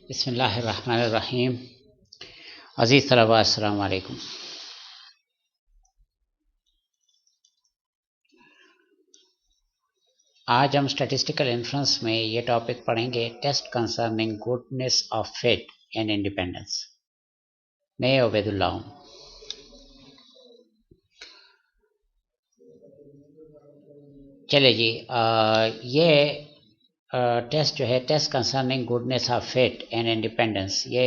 बिस्मिल्लाहिर्रहमानिर्रहीम। अज़ीज़ तलबा अस्सलाम वालेकुम। आज हम स्टैटिस्टिकल इन्फ्रेंस में ये टॉपिक पढ़ेंगे, test concerning goodness of faith and independence. मैं उबैदुल्ला हूँ। चले जी, ये टेस्ट जो है, test concerning goodness of faith and independence, ये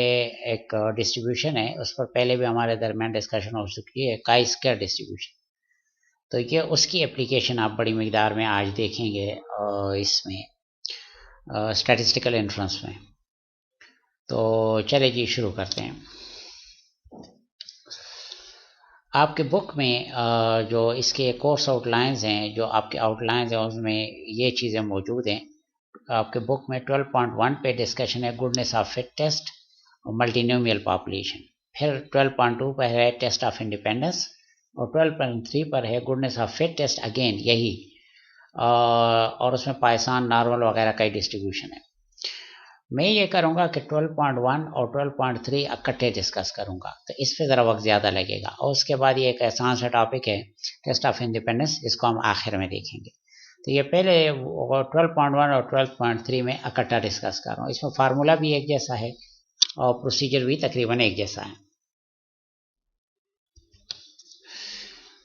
एक डिस्ट्रीब्यूशन है। उस पर पहले भी हमारे दरमियान डिस्कशन हो चुकी है, काई स्क्वायर डिस्ट्रीब्यूशन। तो ये उसकी एप्लीकेशन आप बड़ी मिकदार में आज देखेंगे इसमें स्टैटिस्टिकल इन्फ्रेंस में। तो चले जी शुरू करते हैं। आपके बुक में जो इसके कोर्स आउटलाइंस हैं, जो आपके आउटलाइंस हैं, उसमें ये चीज़ें मौजूद हैं। आपके बुक में 12.1 पे डिस्कशन है गुडनेस ऑफ फिट टेस्ट और मल्टीनोमियल पॉपुलेशन। फिर 12.2 पर है टेस्ट ऑफ इंडिपेंडेंस और 12.3 पर है goodness of fit test, again यही। और उसमें पाइसान, नॉर्मल वगैरह का ही डिस्ट्रीब्यूशन है। मैं ये करूँगा कि 12.1 और 12.3 इकट्ठे डिस्कस करूँगा, तो इस पे ज़रा वक्त ज़्यादा लगेगा। और उसके बाद ये एक आसान सा टॉपिक है टेस्ट ऑफ इंडिपेंडेंस, इसको हम आखिर में देखेंगे। तो ये पहले 12.1 और 12.3 में इकट्ठा डिस्कस कर रहा हूँ। इसमें फार्मूला भी एक जैसा है और प्रोसीजर भी तकरीबन एक जैसा है।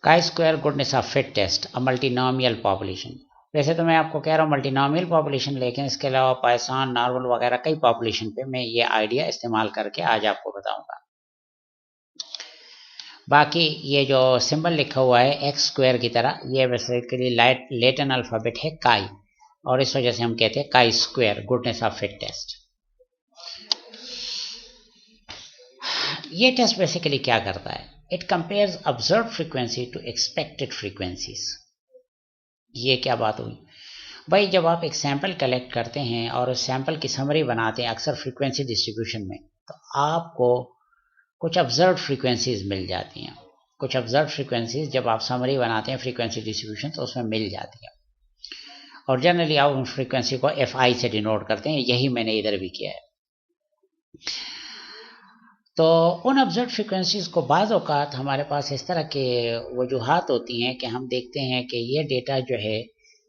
Chi square goodness of fit test, a multinomial population. वैसे तो मैं आपको कह रहा हूँ मल्टीनोमियल पॉपुलेशन, लेकिन इसके अलावा पाइसान, नॉर्मल वगैरह कई पॉपुलेशन पे मैं ये आइडिया इस्तेमाल करके आज आपको बताऊंगा। बाकी ये जो सिंबल लिखा हुआ है एक्स स्क्वायर की तरह, ये बेसिकली लैटिन अल्फ़ाबेट है काई, और इस वजह से हम कहते हैं chi square goodness of fit test. ये टेस्ट बेसिकली क्या करता है? It compares observe frequency to expected frequencies. ये क्या बात हुई भाई? जब आप एक सैंपल कलेक्ट करते हैं और उस सैंपल की समरी बनाते हैं अक्सर फ्रीक्वेंसी डिस्ट्रीब्यूशन में, तो आपको कुछ ऑब्जर्व फ्रीक्वेंसीज मिल जाती हैं। कुछ ऑब्जर्व फ्रीक्वेंसीज जब आप समरी बनाते हैं फ्रीक्वेंसी डिस्ट्रीब्यूशन, तो उसमें मिल जाती हैं। और जनरली आप उन फ्रीक्वेंसी को FI से डिनोट करते हैं। यही मैंने इधर भी किया है। तो उन ऑब्जर्व फ्रीक्वेंसीज को बाज़ औक़ात हमारे पास इस तरह के वजूहात होती हैं कि हम देखते हैं कि ये डेटा जो है,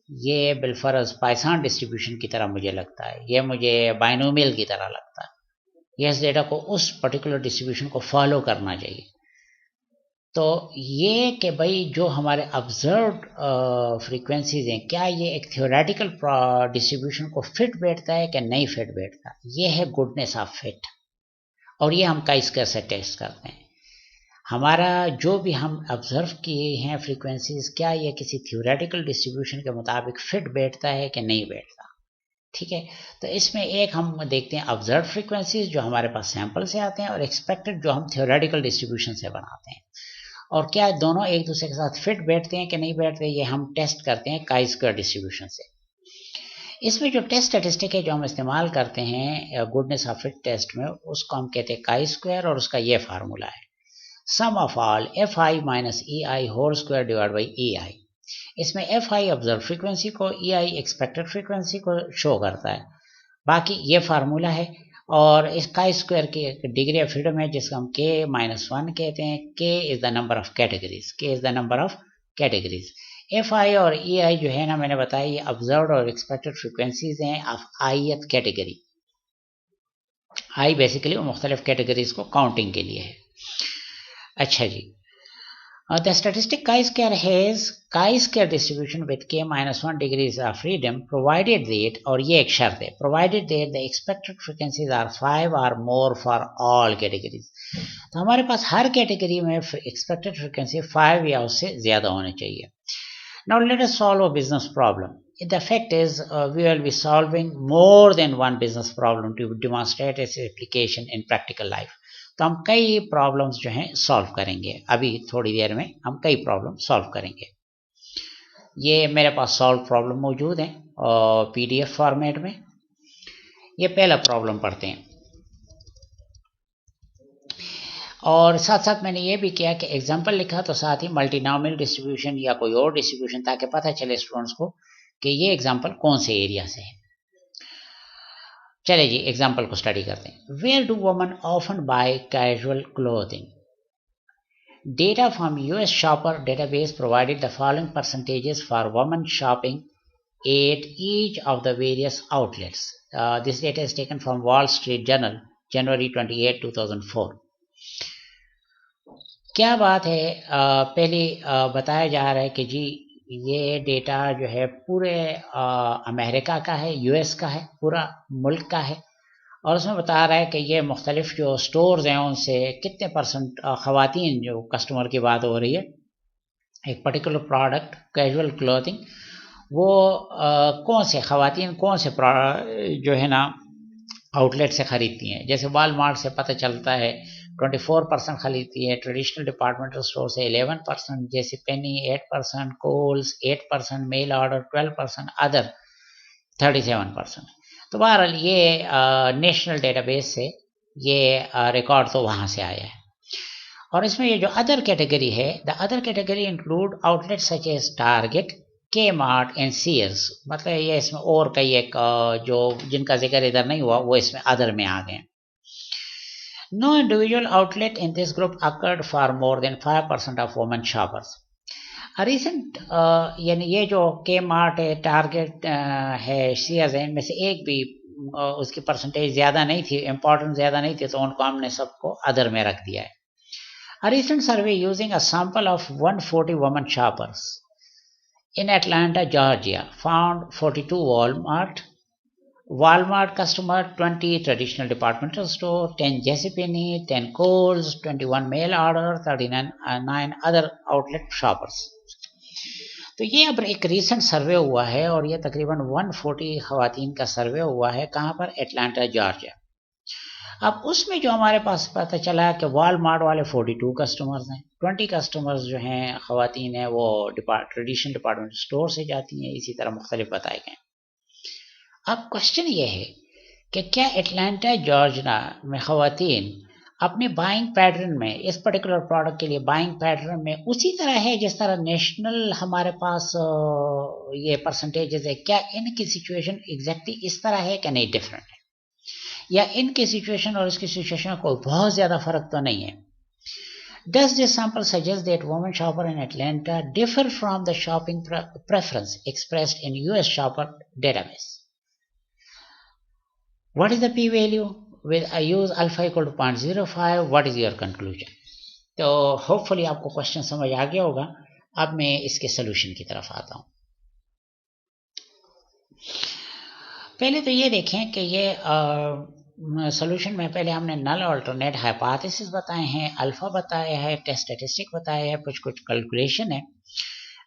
ये बिलफर्ज पाइसान डिस्ट्रीब्यूशन की तरह मुझे लगता है, ये मुझे बाइनोमियल की तरह लगता है, ये इस डेटा को उस पर्टिकुलर डिस्ट्रीब्यूशन को फॉलो करना चाहिए। तो ये कि भाई जो हमारे ऑब्जर्व्ड फ्रीक्वेंसीज हैं, क्या ये एक थ्योरेटिकल डिस्ट्रीब्यूशन को फिट बैठता है कि नहीं फिट बैठता, ये है गुडनेस ऑफ फिट। और ये हम काई स्क्वायर से टेस्ट करते हैं। हमारा जो भी हम ऑब्जर्व किए हैं फ्रीक्वेंसीज, क्या ये किसी थ्योरेटिकल डिस्ट्रीब्यूशन के मुताबिक फिट बैठता है कि नहीं बैठता। ठीक है, तो इसमें एक हम देखते हैं ऑब्जर्व फ्रीक्वेंसीज जो हमारे पास सैंपल से आते हैं, और एक्सपेक्टेड जो हम थ्योरेटिकल डिस्ट्रीब्यूशन से बनाते हैं। और क्या दोनों एक दूसरे के साथ फिट बैठते हैं कि नहीं बैठते, ये हम टेस्ट करते हैं काई स्क्वायर डिस्ट्रीब्यूशन से। इसमें जो टेस्ट स्टैटिस्टिक है जो हम इस्तेमाल करते हैं गुडनेस ऑफ फिट टेस्ट में, उसको हम कहते हैं काई स्क्वायर, और उसका ये फार्मूला है sum of all FI minus EI whole square divide by EI। इसमें FI ऑब्जर्व फ्रीक्वेंसी को, EI एक्सपेक्टेड फ्रीक्वेंसी को शो करता है। बाकी ये फार्मूला है। और इसका स्क्वायर की एक डिग्री ऑफ फ्रीडम है जिसको हम K-1 कहते हैं। K is the number of categories, K is the number of categories. FI और EI जो है ना, मैंने बताया ये ऑब्जर्व्ड और एक्सपेक्टेड फ्रीक्वेंसीज हैं of ith category. I basically मुख्तलिफ कैटेगरीज को काउंटिंग के लिए है। अच्छा जी, the statistic chi-square has chi-square distribution with K-1 degrees of freedom provided that, और ये एक शर्त है, provided that the expected frequencies are 5 or more for all categories। तो हमारे पास हर कैटेगरी में expected frequency 5 या उससे ज़्यादा होनी चाहिए। Now let us solve a business problem. The fact is we will be solving more than one business problem to demonstrate its application in practical life। तो हम कई प्रॉब्लम्स जो हैं सॉल्व करेंगे। अभी थोड़ी देर में हम कई प्रॉब्लम सॉल्व करेंगे। ये मेरे पास सॉल्व प्रॉब्लम मौजूद हैं और PDF फॉर्मेट में। ये पहला प्रॉब्लम पढ़ते हैं, और साथ साथ मैंने ये भी किया कि एग्जांपल लिखा तो साथ ही मल्टीनोमियल डिस्ट्रीब्यूशन या कोई और डिस्ट्रीब्यूशन, ताकि पता चले स्टूडेंट्स को कि ये एग्जांपल कौन से एरिया से है। चले जी एग्जाम्पल को स्टडी करते हैं। Where do women often buy casual clothing? Data from US shopper database provided the following percentages for women shopping at each of the various outlets. This data is taken from Wall Street Journal, January 28, 2004. क्या बात है, पहले बताया जा रहा है कि जी ये डेटा जो है पूरे अमेरिका का है, यूएस का है, पूरा मुल्क का है, और उसमें बता रहा है कि ये मुख्तलिफ जो स्टोर्स हैं उनसे कितने परसेंट ख़वातीन, जो कस्टमर की बात हो रही है, एक पर्टिकुलर प्रोडक्ट कैजुअल क्लॉथिंग, वो कौन से ख़वातीन कौन से जो है ना आउटलेट से ख़रीदती हैं। जैसे वालमार्ट से पता चलता है 24% खरीदती है, ट्रेडिशनल डिपार्टमेंटल स्टोर से 11%, जैसे पेनी 8%, कोल्स 8%, मेल ऑर्डर 12%, अदर 37%। तो बहरहाल ये नेशनल डेटाबेस से ये रिकॉर्ड तो वहाँ से आया है। और इसमें ये जो अदर कैटेगरी है, the other category include outlet such as Target, Kmart and CS. मतलब ये इसमें और कई एक जो जिनका जिक्र इधर नहीं हुआ वो इसमें अदर में आ गए। No individual outlet in this group accord for more than 5% of women shoppers. Recent यानी ये जो के मार्ट है, टारगेट है, सीएस है, इनमें से एक भी उसकी परसेंटेज ज़्यादा नहीं थी, इम्पोर्टेंस ज़्यादा नहीं थी, तो उनको हमने सबको अदर में रख दिया है। A recent survey using a sample of 140 women shoppers in Atlanta, Georgia found 42 Walmart customer, 20 traditional departmental store, 10 JCPenney, 10 Kohl's, 21 mail order, 39 other outlet shoppers. तो ये अब एक रीसेंट सर्वे हुआ है और ये तकरीबन 140 खवातीन का सर्वे हुआ है। कहाँ पर? Atlanta, Georgia. अब उसमें जो हमारे पास पता चला कि वॉलमार्ट वाले 42 कस्टमर्स हैं, 20 कस्टमर्स जो हैं खवातीन हैं वो ट्रेडिशनल डिपार्टमेंट स्टोर से जाती हैं, इसी तरह मुख्तलिफ बताए गए। अब क्वेश्चन ये है कि क्या एटलांटा जॉर्जिया में खवातीन अपने बाइंग पैटर्न में इस पर्टिकुलर प्रोडक्ट के लिए बाइंग पैटर्न में उसी तरह है जिस तरह नेशनल हमारे पास ये परसेंटेजेस है, क्या इनकी सिचुएशन एग्जैक्टली इस तरह है कि नहीं डिफरेंट है, या इनकी सिचुएशन और इसकी सिचुएशन में कोई बहुत ज़्यादा फर्क तो नहीं है। Does this sample suggest that women shopper in Atlanta differ from the shopping preference expressed in US shopper database? What is the p-value? With I use alpha equal to 0.05, what is your conclusion? तो hopefully आपको question समझ आ गया होगा। अब मैं इसके solution की तरफ आता हूँ। पहले तो ये देखें कि ये सोल्यूशन में पहले हमने नल अल्टरनेट हाइपोथेसिस बताए हैं, अल्फा बताया है, टेस्ट स्टैटिस्टिक बताया है, कुछ कैलकुलेशन है।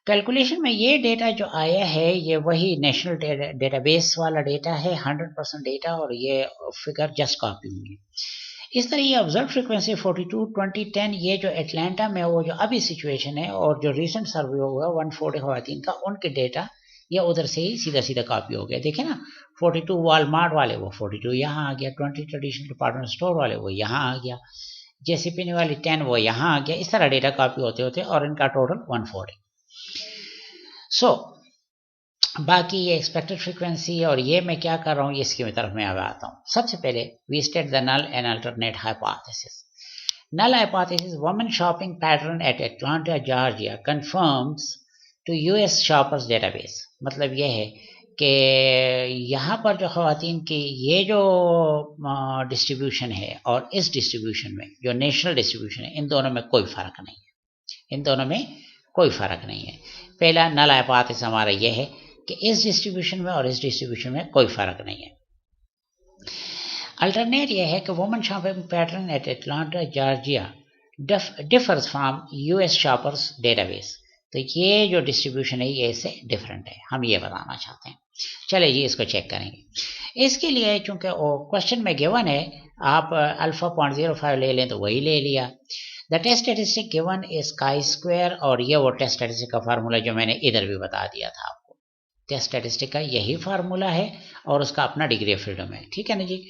कैलकुलेशन में ये डेटा जो आया है ये वही नेशनल डेटाबेस वाला डेटा है, 100% डेटा, और ये फिगर जस्ट कॉपी हुई है। इस तरह ये ऑब्जर्व फ्रीक्वेंसी 42, 20, 10 ये जो एटलांटा में वो जो अभी सिचुएशन है और जो रिसेंट सर्वे हुआ 140 खवातीन का, उनके डेटा ये उधर से ही सीधा सीधा कॉपी हो गया। देखें ना, 42 वॉलमार्ट वाले वो 42 यहाँ आ गया, 20 ट्रेडिशनल डिपार्टमेंट स्टोर वाले वो यहाँ आ गया, जेसीपीनी वाली 10 वो यहाँ आ गया। इस तरह डेटा कॉपी होते होते और इनका टोटल 140। सो बाकी ये एक्सपेक्टेड फ्रीक्वेंसी और ये मैं क्या कर रहा हूँ, इसकी तरफ मैं अब आता हूँ। सबसे पहले we state the null and alternate hypothesis. Null hypothesis, women shopping pattern at Atlanta Georgia conforms to US shoppers database. मतलब ये है कि यहाँ पर जो खवातीन की ये जो डिस्ट्रीब्यूशन है और इस डिस्ट्रीब्यूशन में जो नेशनल डिस्ट्रीब्यूशन है, इन दोनों में कोई फ़र्क नहीं है, इन दोनों में कोई फ़र्क नहीं है। पहला नल हाइपोथेसिस हमारा ये है कि इस डिस्ट्रीब्यूशन में और इस डिस्ट्रीब्यूशन में कोई फ़र्क नहीं है। अल्टरनेट ये है कि women shopping pattern at Atlanta Georgia differs from US shoppers database. तो ये जो डिस्ट्रीब्यूशन है ये इससे डिफरेंट है, हम ये बताना चाहते हैं। चलिए जी इसको चेक करेंगे। इसके लिए चूंकि क्वेश्चन में गिवन है, आप अल्फा 0.05 ले लें तो वही ले लिया। The test statistic given is chi square, और ये वो टेस्ट स्टैटिस्टिक का फार्मूला जो मैंने इधर भी बता दिया था आपको। टेस्ट स्टैटिस्टिक का यही फार्मूला है और उसका अपना डिग्री ऑफ फ्रीडम है, ठीक है ना जी।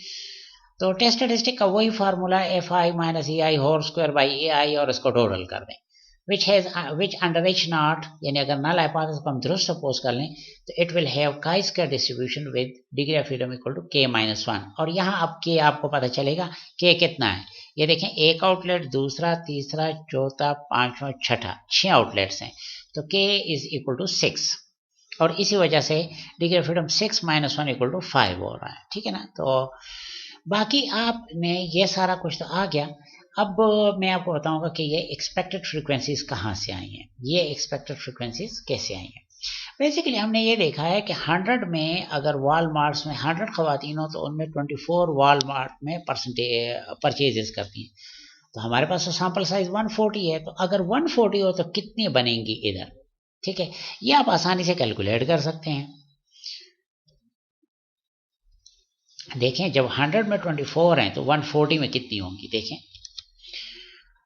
तो टेस्ट स्टैटिस्टिक का वही formula FI - EI whole square by AI, और इसको टोटल कर दें विच अंडर एच नॉट, यानी अगर नल हाइपोथेसिस को हम दुरुस्त सपोज कर लें तो it will have chi square distribution with degree of freedom equal to k minus 1। और यहाँ अब k आपको पता चलेगा k कितना है। ये देखें, एक आउटलेट, दूसरा, तीसरा, चौथा, पांचवा, छठा, 6 आउटलेट्स हैं, तो k इज इक्वल टू 6, और इसी वजह से degree of freedom 6 minus 1 equal to 5 हो रहा है। ठीक है ना। तो बाकी आपने ये सारा कुछ तो आ गया। अब मैं आपको बताऊंगा कि ये एक्सपेक्टेड फ्रीक्वेंसीज कहाँ से आई हैं, ये एक्सपेक्टेड फ्रीक्वेंसीज कैसे आई हैं। बेसिकली हमने ये देखा है कि 100 में अगर वॉलमार्ट्स में 100 खवातीन हो तो उनमें 24 वॉलमार्ट में परचेजेस करती हैं, तो हमारे पास तो सैंपल साइज 140 है, तो अगर 140 हो तो कितनी बनेंगी इधर। ठीक है, ये आप आसानी से कैलकुलेट कर सकते हैं। देखें, जब 100 में 24 हैं तो 140 में कितनी होंगी। देखें,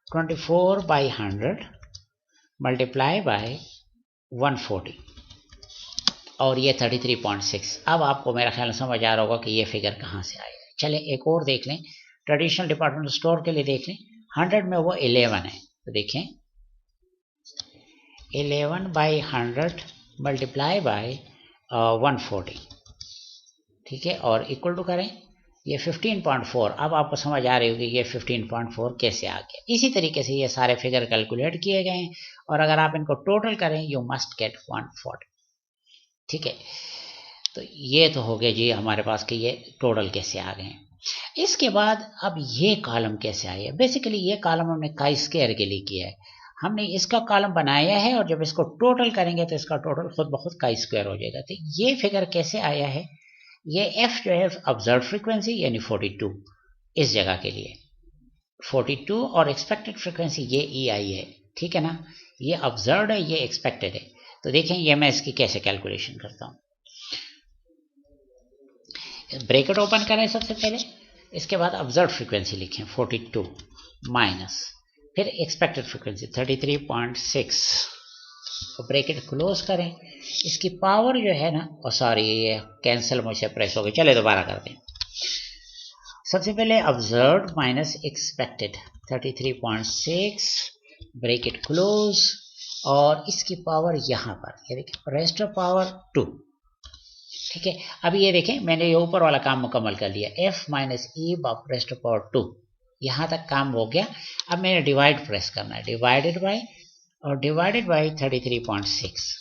24 बाई 100 मल्टीप्लाई बाय 140 और ये 33.6। अब आपको मेरा ख्याल समझ आ रहा होगा कि ये फिगर कहाँ से आया है। चले एक और देख लें, ट्रेडिशनल डिपार्टमेंट स्टोर के लिए देख लें। 100 में वो 11 है, तो देखें 11 बाई 100 मल्टीप्लाई बाय 140, ठीक है, और इक्वल टू करें ये 15.4। अब आपको समझ आ रही होगी ये 15.4 कैसे आ गया। इसी तरीके से ये सारे फिगर कैलकुलेट किए गए हैं, और अगर आप इनको टोटल करें यू मस्ट गेट 140। ठीक है, तो ये तो हो गया जी हमारे पास कि ये टोटल कैसे आ गए हैं। इसके बाद अब ये कॉलम कैसे आया। बेसिकली ये कॉलम हमने काई स्क्वायर के लिए किया है, हमने इसका कॉलम बनाया है, और जब इसको टोटल करेंगे तो इसका टोटल खुद ब खुद काई स्क्वायर हो जाएगा। तो ये फिगर कैसे आया है, ये f जो है ऑब्जर्व फ्रीक्वेंसी यानी 42 इस जगह के लिए 42, और एक्सपेक्टेड फ्रीक्वेंसी ये ई आई है। ठीक है ना, ये ऑब्जर्व है, ये एक्सपेक्टेड है। तो देखें ये मैं इसकी कैसे कैलकुलेशन करता हूँ। ब्रैकेट ओपन करें सबसे पहले, इसके बाद ऑब्जर्व फ्रीक्वेंसी लिखें 42 माइनस फिर एक्सपेक्टेड फ्रीक्वेंसी 33.6, ब्रैकेट क्लोज करें। इसकी पावर जो है ना, सॉरी ये कैंसिल मुझसे प्रेस हो गई, चले दोबारा करते हैं। सबसे पहले observed minus expected 33.6, bracket close, और इसकी पावर यहाँ पर ये देखिए रेस्ट ऑफ पावर 2। ठीक है, अब ये देखें मैंने ये ऊपर वाला काम मुकम्मल कर लिया, f minus E rest of power 2, यहाँ तक काम हो गया। अब मैंने डिवाइड प्रेस करना है, डिवाइडेड बाय, और डिवाइडेड बाय 33.6।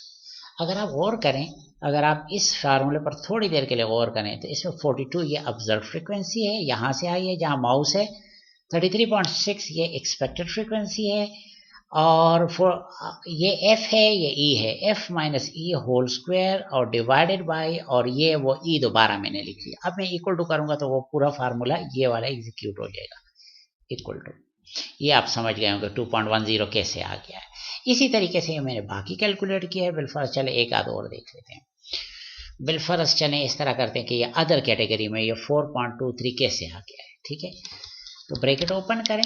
अगर आप गौर करें, अगर आप इस फार्मूले पर थोड़ी देर के लिए गौर करें तो इसमें 42 ये ऑब्जर्व फ्रीक्वेंसी है, यहाँ से आई है जहाँ माउस है, 33.6 ये एक्सपेक्टेड फ्रीक्वेंसी है, और ये f है, ये e है, f माइनस ई होल स्क्वायर और डिवाइडेड बाय, और ये वो e दोबारा मैंने लिख लिया। अब मैं इक्वल टू करूंगा तो वो पूरा फार्मूला ये वाला एग्जीक्यूट हो जाएगा, इक्वल टू, ये आप समझ गए होंगे 2.10 कैसे आ गया है। इसी तरीके से मैंने बाकी कैलकुलेट किया है। बिलफर्ज चले एक आध और देख लेते हैं। बिलफर्ज चले इस तरह करते हैं कि ये अदर कैटेगरी में ये 4.23 कैसे आ गया है। ठीक है, तो ब्रैकेट ओपन करें,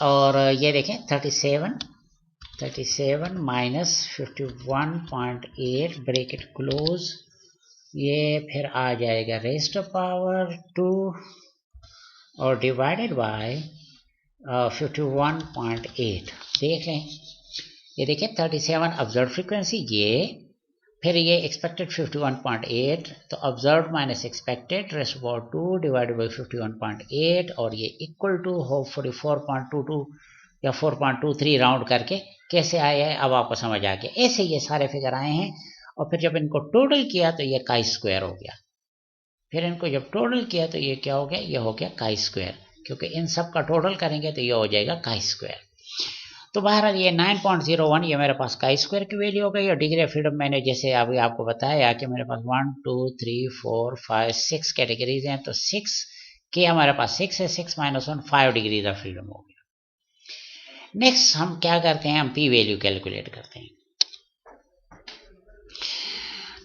और ये देखें 37 माइनस 51.8 ब्रैकेट क्लोज, ये फिर आ जाएगा रेस्ट ऑफ पावर 2 और डिवाइडेड बाय 51.8। देख लें, ये देखिए 37 ऑब्जर्व फ्रीक्वेंसी, ये फिर ये एक्सपेक्टेड 51.8, तो observe minus expected rest of power 2 divided by 51.8, और ये इक्वल टू हो 44.22 या 4.23 राउंड करके कैसे आया है अब आपको समझ आ गया। ऐसे ये सारे फिगर आए हैं, और फिर जब इनको टोटल किया तो ये काई स्क्वायर हो गया। फिर इनको जब टोटल किया तो ये क्या हो गया, ये हो गया काई स्क्वायर, क्योंकि इन सब का टोटल करेंगे तो ये हो जाएगा काई स्क्वायर। तो बहरहाल ये 9.01 ये मेरे पास काई स्क्वायर की वैल्यू हो गई, और डिग्री ऑफ फ्रीडम मैंने जैसे अभी आपको बताया कि मेरे पास 1 2 3 4 5 6 कैटेगरीज हैं, तो 6 के हमारे पास 6 है, 6 माइनस 1 5 डिग्रीज ऑफ फ्रीडम हो गया। नेक्स्ट हम क्या करते हैं, हम पी वैल्यू कैलकुलेट करते हैं।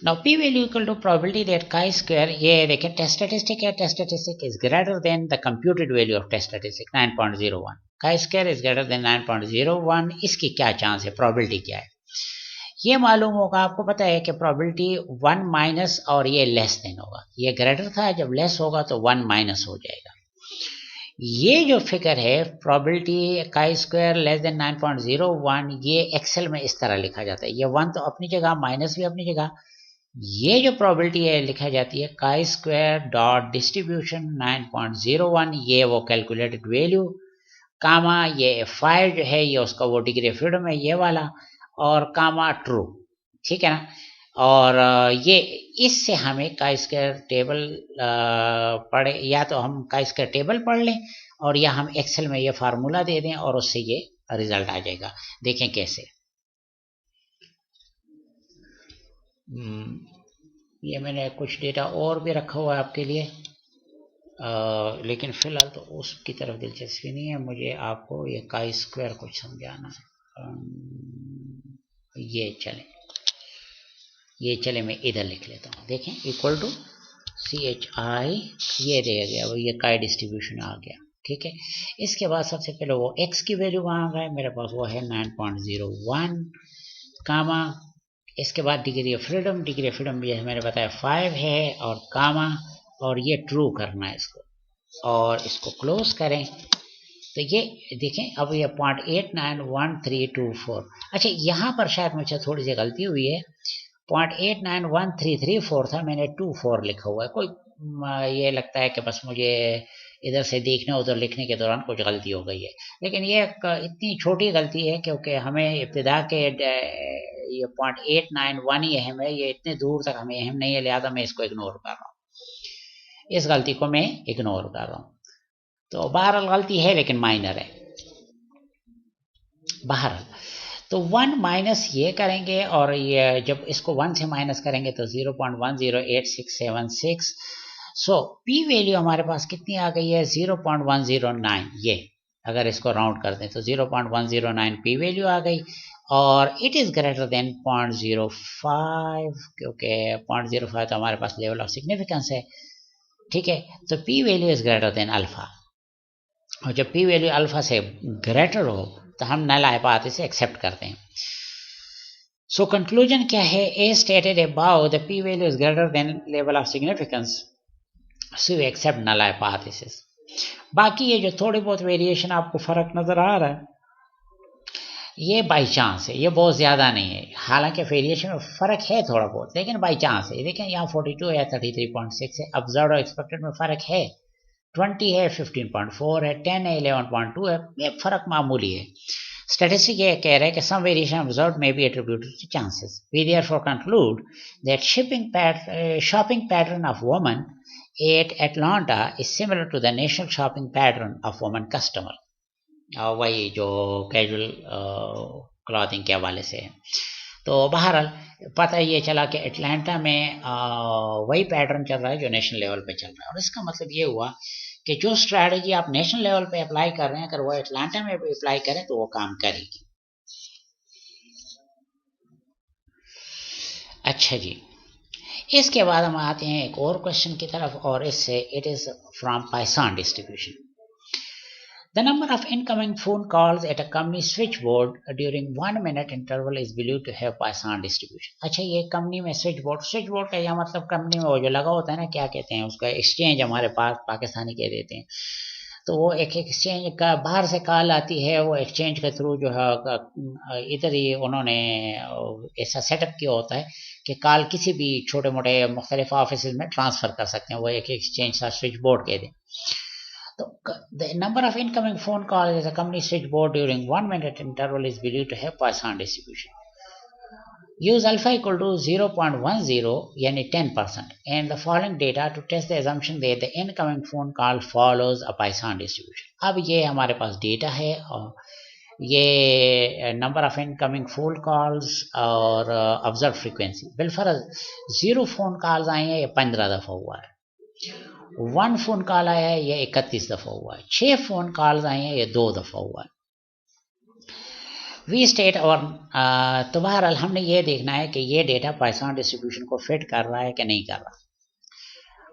Now p value equal to probability that chi square, ये देखें टेस्ट स्टैटिस्टिक है, test statistic is greater than the computed value of test statistic 9.01, chi square is greater than 9.01। इसकी क्या चांस है, probability क्या है, ये मालूम होगा। आपको पता है कि प्रोबेबिलिटी 1 माइनस और ये लेस देन होगा, ये ग्रेटर था, जब लेस होगा तो 1 माइनस हो जाएगा। ये जो फिगर है probability chi square less than 9.01, ये एक्सेल में इस तरह लिखा जाता है। ये 1 तो अपनी जगह, माइनस भी अपनी जगह। ये जो प्रोबेबिलिटी है लिखा जाती है काई स्क्वायर डॉट डिस्ट्रीब्यूशन 9.01, ये वो कैलकुलेटेड वैल्यू, कामा ये 5 जो है ये उसका वो डिग्री ऑफ फ्रीडम है ये वाला, और कामा ट्रू, ठीक है ना। और ये इससे हमें काई स्क्वायर टेबल पढ़े, या तो हम काई स्क्वायर टेबल पढ़ लें और या हम एक्सेल में ये फार्मूला दे दें और उससे ये रिजल्ट आ जाएगा। देखें कैसे। ये मैंने कुछ डेटा और भी रखा हुआ है आपके लिए, लेकिन फिलहाल तो उसकी तरफ दिलचस्पी नहीं है मुझे, आपको ये काई स्क्वायर कुछ समझाना है। ये चले मैं इधर लिख लेता हूँ। देखें इक्वल टू CHI, ये दे गया वो, ये काई डिस्ट्रीब्यूशन आ गया, ठीक है। इसके बाद सबसे पहले वो x की वैल्यू कहाँ गए, मेरे पास वो है 9.01, कामा, इसके बाद degree of freedom, degree of freedom ये मैंने बताया 5 है, और कामा, और ये ट्रू करना है इसको, और इसको क्लोज करें। तो ये देखें अब ये 0.891324, अच्छा यहाँ पर शायद मुझे थोड़ी सी गलती हुई है, 0.891334 था, मैंने 24 लिखा हुआ है। कोई ये लगता है कि बस मुझे इधर से देखने उधर लिखने के दौरान कुछ गलती हो गई है, लेकिन ये इतनी छोटी गलती है क्योंकि हमें इब्तिदा के ये 0.891 ही अहम है, ये इतने दूर तक हमें अहम नहीं है, लिहाजा मैं इसको इग्नोर कर रहा हूँ, इस गलती को मैं इग्नोर कर रहा हूँ। तो बहरहाल गलती है लेकिन माइनर है। बहरहाल तो 1 माइनस ये करेंगे, और ये जब इसको 1 से माइनस करेंगे तो 0.108676। सो पी वैल्यू हमारे पास कितनी आ गई है, 0.109। ये अगर इसको राउंड कर दें तो 0.109 पी वैल्यू आ गई, और इट इज़ ग्रेटर देन 0.05, क्योंकि 0.05 तो हमारे पास लेवल ऑफ सिग्निफिकेंस है, ठीक है। तो P value is greater than alpha, और जब पी वैल्यू अल्फा से ग्रेटर हो तो हम नल हाइपोथेसिस एक्सेप्ट करते हैं। सो कंक्लूजन क्या है, a stated above the p value is greater than level of significance, so we accept null hypothesis. बाकी ये जो थोड़े बहुत वेरिएशन आपको फर्क नजर आ रहा है, ये बाई चांस है, ये बहुत ज़्यादा नहीं है, हालांकि वेरिएशन में फ़र्क है थोड़ा बहुत, लेकिन बाई चांस है। देखें यहाँ 42 है, 33.6 है, ऑब्जर्व्ड और एक्सपेक्टेड में फ़र्क है, 20 है, 15.4 है, 10 है, 11.2 है, ये फ़र्क मामूली है। स्टैटिस्टिक ये कह रहे हैं कि some variation observed may be attributed to chances. We therefore conclude that shopping pattern of women at Atlanta is similar to the national shopping pattern of women customer. वही जो कैजुअल क्लॉथिंग के हवाले से है। तो बहरहाल पता ये चला कि एटलांटा में वही पैटर्न चल रहा है जो नेशनल लेवल पे चल रहा है, और इसका मतलब ये हुआ कि जो स्ट्रैटेजी आप नेशनल लेवल पे अप्लाई कर रहे हैं, अगर वो एटलांटा में भी अप्लाई करें तो वो काम करेगी। अच्छा जी, इसके बाद हम आते हैं एक और क्वेश्चन की तरफ, और इससे it is from Poisson distribution. The number of incoming phone calls at a company switchboard during 1 minute interval is believed to have Poisson distribution. अच्छा, ये कंपनी में स्विचबोर्ड का यह मतलब कंपनी में वो जो लगा होता है ना, क्या कहते हैं उसका, एक्सचेंज हमारे पास पाकिस्तानी कह देते हैं। तो वो एक एक्सचेंज का बाहर से कॉल आती है, वो एक्सचेंज के थ्रू जो है इधर ही उन्होंने ऐसा सेटअप किया होता है कि कॉल किसी भी छोटे मोटे मुख्तलिफ ऑफिस में ट्रांसफ़र कर सकते हैं, वो एक एक्सचेंज का स्विच बोर्ड कह दें। So, the number of incoming phone calls as a company switchboard during 1 minute interval is believed to have Poisson distribution. Use alpha equal to 0.10, yani 10%, and the following data to test the assumption that the incoming phone call follows a Poisson distribution. अब ये हमारे पास data है, और ये number of incoming phone calls और observe frequency, बिलफर्ज 0 phone calls आए हैं, ये 15 दफ़ा हुआ है, 1 फोन कॉल आया है, ये 31 दफ़ा हुआ है, 6 फोन कॉल्स आए हैं, ये 2 दफ़ा हुआ है। वी स्टेट, और तो बहरहाल हमने ये देखना है कि ये डेटा पॉइसन डिस्ट्रीब्यूशन को फिट कर रहा है कि नहीं कर रहा।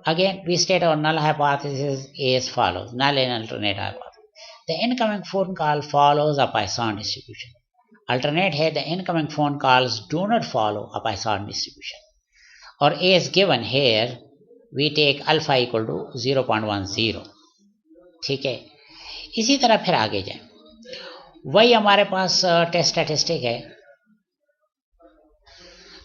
अगेन वी स्टेट और null hypothesis as follows, null and alternate hypothesis. The incoming phone call follows a Poisson distribution. Alternate है the incoming phone calls do not follow a Poisson distribution, और as given here we take alpha equal to 0.10. ठीक है, इसी तरह फिर आगे जाए, वही हमारे पास टेस्ट स्टैटिस्टिक है।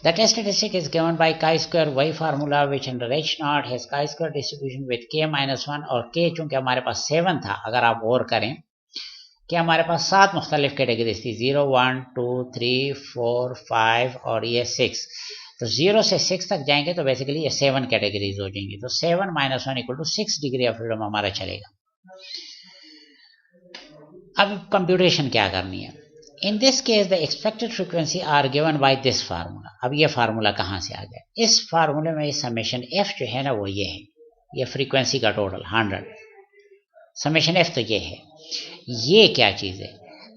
The test statistic is given by chi-square y formula which under h naught has chi-square distribution with k minus 1 और k चूंकि हमारे पास 7 था, अगर आप और करें कि हमारे पास 7 मुख्तलिफ कैटेगरीज थी, 0 1 2 3 4 5 और ये 6, तो 0 से 6 तक जाएंगे तो बेसिकली ये 7 कैटेगरीज हो जाएंगी, तो 7 minus 1 equal to 6 degree of freedom हमारा चलेगा। अब कंप्यूटेशन क्या करनी है, in this case the expected frequency are given by this formula. अब ये फार्मूला कहाँ से आ गया, इस फार्मूले में समेशन एफ जो है ना वो ये है, ये फ्रीक्वेंसी का टोटल 100, समेशन एफ तो ये है। ये क्या चीज़ है,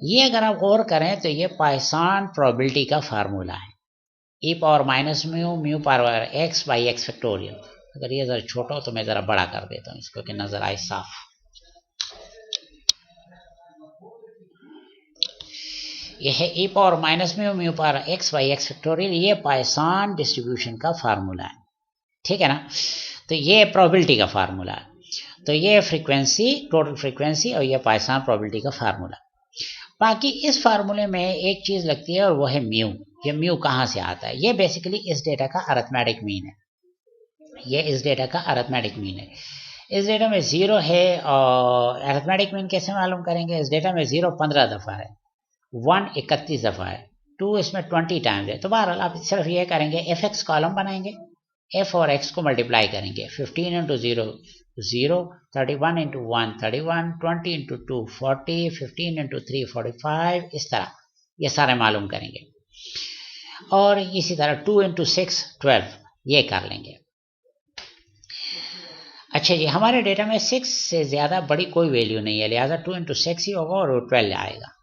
ये अगर आप और करें तो ये पाइसान प्रोबेबिलिटी का फार्मूला है, e power minus mu mu power x by x factorial. अगर ये ज़रा छोटा हो तो मैं ज़रा बड़ा कर देता हूँ इसको कि नज़र आए साफ। ये है e power minus mu mu power x by x factorial, ये पाइसान डिस्ट्रीब्यूशन का फार्मूला है, ठीक है ना। तो ये प्रोबेबिलिटी का फार्मूला है, तो ये फ्रीक्वेंसी, टोटल फ्रीक्वेंसी, और ये पाइसान प्रोबेबिलिटी का फार्मूला। बाकी इस फार्मूले में एक चीज़ लगती है और वो है म्यू। ये म्यू कहाँ से आता है, ये बेसिकली इस डेटा का अरिथमेटिक मीन है, ये इस डेटा का अरिथमेटिक मीन है। इस डेटा में 0 है और अरिथमेटिक मीन कैसे मालूम करेंगे, इस डेटा में 0 15 दफ़ा है, 1 31 दफ़ा है, 2 इसमें 20 टाइम्स है। तो बहरहाल आप सिर्फ ये करेंगे, एफ एक्स कॉलम बनाएंगे, एफ और एक्स को मल्टीप्लाई करेंगे, 15 इंटू 0 0, 31 इंटू 1 31, 20 इंटू 2 40, 15 इंटू 3 45, इस तरह ये सारे मालूम करेंगे। और इसी तरह 2 इंटू 6 12, ये कर लेंगे। अच्छा जी, हमारे डेटा में 6 से ज़्यादा बड़ी कोई वैल्यू नहीं है, लिहाजा 2 इंटू 6 ही होगा और 12 आएगा।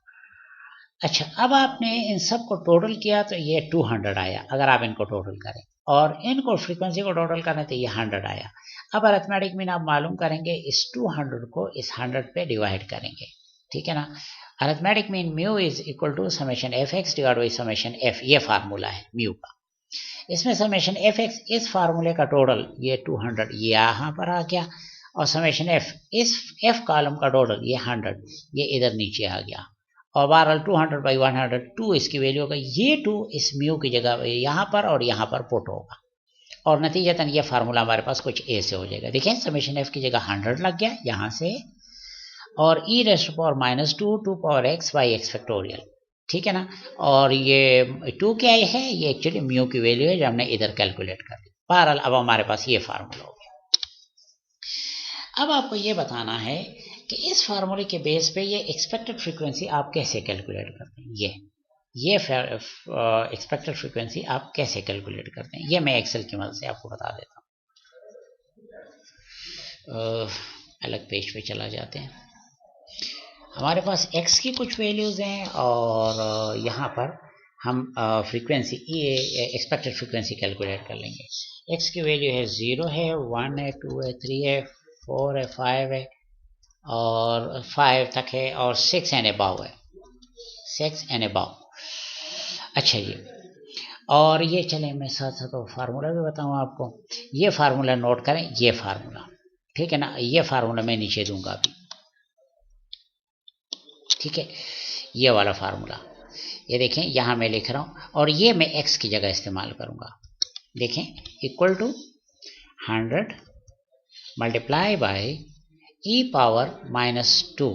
अच्छा, अब आपने इन सब को टोटल किया तो ये 200 आया, अगर आप इनको टोटल करें, और इनको फ्रीक्वेंसी को टोटल करें तो ये 100 आया। अब अरिथमेटिक मीन आप मालूम करेंगे, इस 200 को इस 100 पे डिवाइड करेंगे, ठीक है ना। Arithmetic mean mu is equal to summation F X divide by summation F, ये फार्मूला है म्यू का। इसमें समेशन एफ एक्स, इस फार्मूले का टोटल ये 200 ये यहाँ पर आ गया, और समेशन एफ, इस एफ कॉलम का टोटल ये 100 ये इधर नीचे आ गया, और बहरहाल 200 बाई 100 2 इसकी वैल्यू होगा, ये 2 इस म्यू की जगह यहाँ पर और यहाँ पर पुट होगा, और नतीजतन ये फार्मूला हमारे पास कुछ ए से हो जाएगा। देखें, समेशन एफ की जगह 100 लग गया यहाँ से, और e rest power minus 2 2 power x by x factorial, ठीक है ना। और ये 2 क्या है, ये एक्चुअली म्यू की वैल्यू है जो हमने इधर कैलकुलेट कर दी। बहरहाल अब हमारे पास ये फार्मूला हो गया। अब आपको ये बताना है कि इस फार्मूले के बेस पे ये एक्सपेक्टेड फ्रीक्वेंसी आप कैसे कैलकुलेट करते हैं, ये एक्सपेक्टेड फ्रीक्वेंसी आप कैसे कैलकुलेट करते हैं, ये मैं एक्सेल की मदद से आपको बता देता हूँ। अलग पेज पे चला जाते हैं, हमारे पास x की कुछ वैल्यूज़ हैं और यहाँ पर हम फ्रीक्वेंसी एक्सपेक्टेड फ्रीक्वेंसी कैलकुलेट कर लेंगे। x की वैल्यू है 0 है, 1 है, 2 है, 3 है, 4 है, 5 है और 5 तक है, और 6 एंड अबव है, 6 एंड अबव। अच्छा जी, और ये चले मैं साथ साथ फार्मूला भी बताऊँ आपको, ये फार्मूला नोट करें, ये फार्मूला, ठीक है ना, ये फार्मूला मैं नीचे दूंगा अभी, ठीक है, ये वाला फार्मूला, ये देखें यहाँ मैं लिख रहा हूँ, और ये मैं x की जगह इस्तेमाल करूँगा। देखें, equal to 100 multiply by E power minus 2,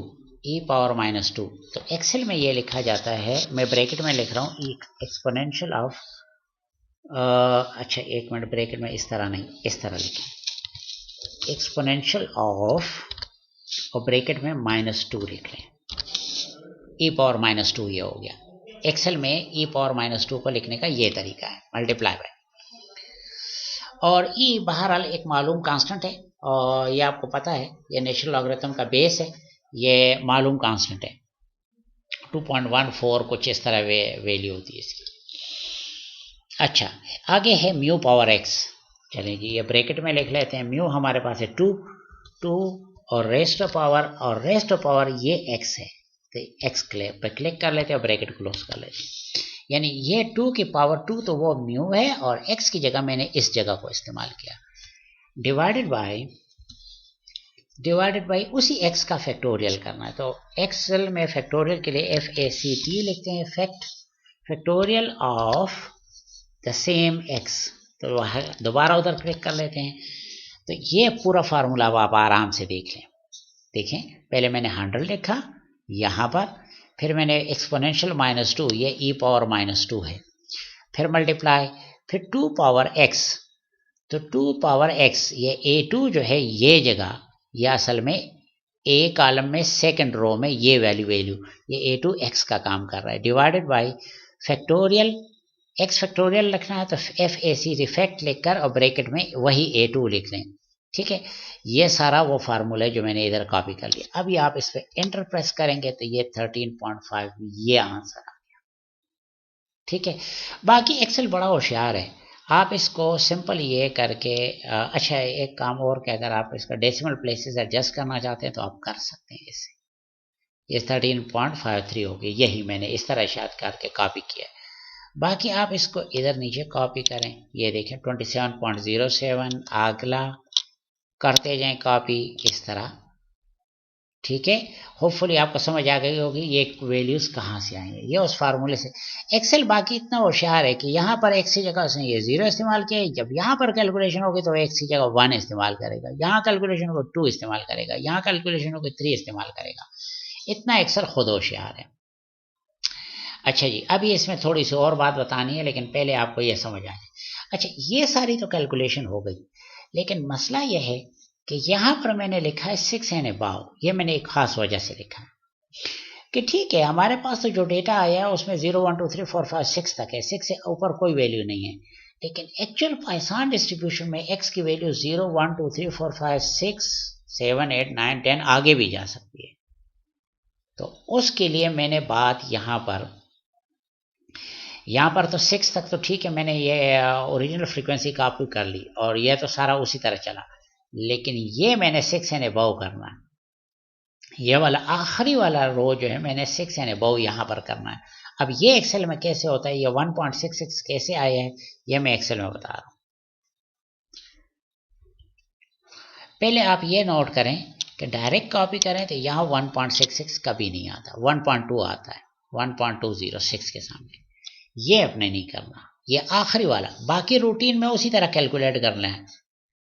E power minus 2। तो एक्सेल में ये लिखा जाता है, मैं ब्रैकेट में लिख रहा हूँ, एक्सपोनेंशियल ऑफ, अच्छा एक मिनट, ब्रैकेट में इस तरह नहीं, इस तरह लिखें, एक्सपोनेंशियल ऑफ, और ब्रैकेट में -2 लिख लें, ई पावर -2 ये हो गया। एक्सेल में ई पावर -2 को लिखने का ये तरीका है, मल्टीप्लाई बाय, और ई बहरहाल एक मालूम कांस्टेंट है, और ये आपको पता है ये नेचुरल लॉगरिथम का बेस है, ये मालूम कांस्टेंट है, 2.14 कुछ इस तरह वैल्यू होती है इसकी। अच्छा, आगे है म्यू पावर एक्स, चलिए जी ये ब्रैकेट में लिख लेते हैं, म्यू हमारे पास है 2 और रेस्ट पावर, और रेस्ट पावर ये एक्स है, तो एक्स पे क्लिक कर लेते हैं और ब्रैकेट क्लोज कर लेते हैं, यानी ये 2 की पावर 2 तो वो म्यू है, और x की जगह मैंने इस जगह को इस्तेमाल किया, डिवाइडेड बाय डिवाइडेड बाई उसी x का फैक्टोरियल करना है। तो एक्सेल में फैक्टोरियल के लिए FACT लिखते हैं, factorial of the same x। तो दोबारा उधर क्लिक कर लेते हैं। तो ये पूरा फार्मूला अब आप आराम से देख लें। देखें, पहले मैंने 100 लिखा यहाँ पर, फिर मैंने एक्सपोनेंशियल -2, ये e पावर -2 है, फिर मल्टीप्लाई, फिर 2 पावर x। तो 2 पावर x, ये A2 जो है ये जगह, ये असल में A कॉलम में सेकंड रो में ये वैल्यू ये A2 x का काम कर रहा है, divided by factorial x factorial रखना है तो FAC रिफैक्ट लिखकर और ब्रैकेट में वही A2 लिख लें। ठीक है, ये सारा वो फार्मूला है जो मैंने इधर कॉपी कर लिया। अभी आप इस पर एंटर प्रेस करेंगे तो ये 13.5 ये आंसर आ गया। ठीक है, बाकी एक्सेल बड़ा होशियार है, आप इसको सिंपल ये करके अच्छा एक काम और कि अगर आप इसका डेसिमल प्लेसेस एडजस्ट करना चाहते हैं तो आप कर सकते हैं इससे। ये 13.53 हो गई, यही मैंने इस तरह शायद करके कॉपी किया है। बाकी आप इसको इधर नीचे कॉपी करें, ये देखें 27.07, अगला करते जाएं कॉपी इस तरह। ठीक है, होपफुली आपको समझ आ गई होगी ये वैल्यूज कहाँ से आएंगे, ये उस फार्मूले से। एक्सेल बाकी इतना होशियार है कि यहाँ पर x की जगह उसने ये 0 इस्तेमाल किया, जब यहाँ पर कैलकुलेशन होगी तो x की जगह 1 इस्तेमाल करेगा, यहाँ कैलकुलेशन होगी 2 इस्तेमाल करेगा, यहाँ कैलकुलेशन होगी 3 इस्तेमाल करेगा। इतना एक्सेल खुद होशियार है। अच्छा जी, अभी इसमें थोड़ी सी और बात बतानी है, लेकिन पहले आपको ये समझ आ जाए। अच्छा, ये सारी तो कैलकुलेशन हो गई, लेकिन मसला यह है कि यहाँ पर मैंने लिखा है 6 एंड अबव। ये मैंने एक खास वजह से लिखा है कि ठीक है, हमारे पास तो जो डेटा आया है उसमें 0 1 2 3 4 5 6 तक है, 6 से ऊपर कोई वैल्यू नहीं है, लेकिन एक्चुअल पॉइसन डिस्ट्रीब्यूशन में x की वैल्यू 0 1 2 3 4 5 6 7 8 9 10 आगे भी जा सकती है। तो उसके लिए मैंने बात यहाँ पर तो 6 तक तो ठीक है, मैंने ये ओरिजिनल फ्रीक्वेंसी कॉपी कर ली और यह तो सारा उसी तरह चला, लेकिन ये मैंने 6 एंड अबव करना है। ये वाला आखिरी वाला रो जो है मैंने 6 एंड अबव यहाँ पर करना है। अब ये एक्सेल में कैसे होता है, ये 1.66 कैसे आया है, ये मैं एक्सेल में बता रहा हूँ। पहले आप ये नोट करें कि डायरेक्ट कॉपी करें तो यहाँ 1.66 कभी नहीं आता, 1.2 आता है, 1.206 के सामने। ये अपने नहीं करना, ये आखिरी वाला। बाकी रूटीन में उसी तरह कैलकुलेट करना है,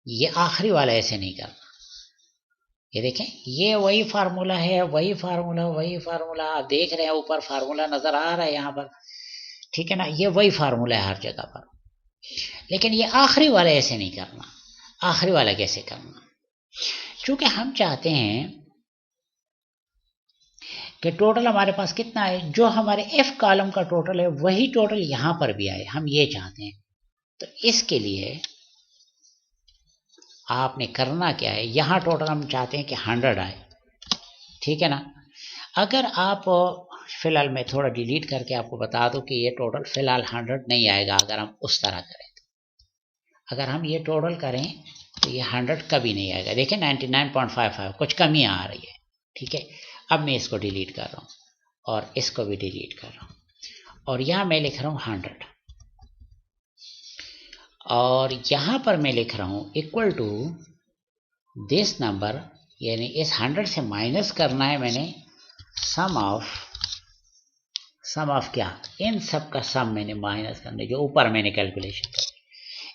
ये आखिरी वाला ऐसे नहीं करना। ये देखें, ये वही फार्मूला है, वही फार्मूला आप देख रहे हैं, ऊपर फार्मूला नजर आ रहा है यहाँ पर। ठीक है ना, ये वही फार्मूला है हर जगह पर, लेकिन ये आखिरी वाला ऐसे नहीं करना। आखिरी वाला कैसे करना, क्योंकि हम चाहते हैं कि टोटल हमारे पास कितना है, जो हमारे एफ कॉलम का टोटल है वही टोटल यहां पर भी आए, हम ये चाहते हैं। तो इसके लिए आपने करना क्या है, यहां टोटल हम चाहते हैं कि 100 आए। ठीक है ना, अगर आप फिलहाल मैं थोड़ा डिलीट करके आपको बता दूं कि ये टोटल फिलहाल 100 नहीं आएगा अगर हम उस तरह करें तो। अगर हम ये टोटल करें तो ये 100 कभी नहीं आएगा। देखिए 99.55 कुछ कमी आ रही है। ठीक है, अब मैं इसको डिलीट कर रहा हूँ और इसको भी डिलीट कर रहा हूँ, और यहाँ मैं लिख रहा हूँ 100, और यहाँ पर मैं लिख रहा हूँ इक्वल टू दिस नंबर, यानी इस 100 से माइनस करना है मैंने सम ऑफ क्या, इन सब का सम मैंने माइनस करना है, जो ऊपर मैंने कैलकुलेशन कर,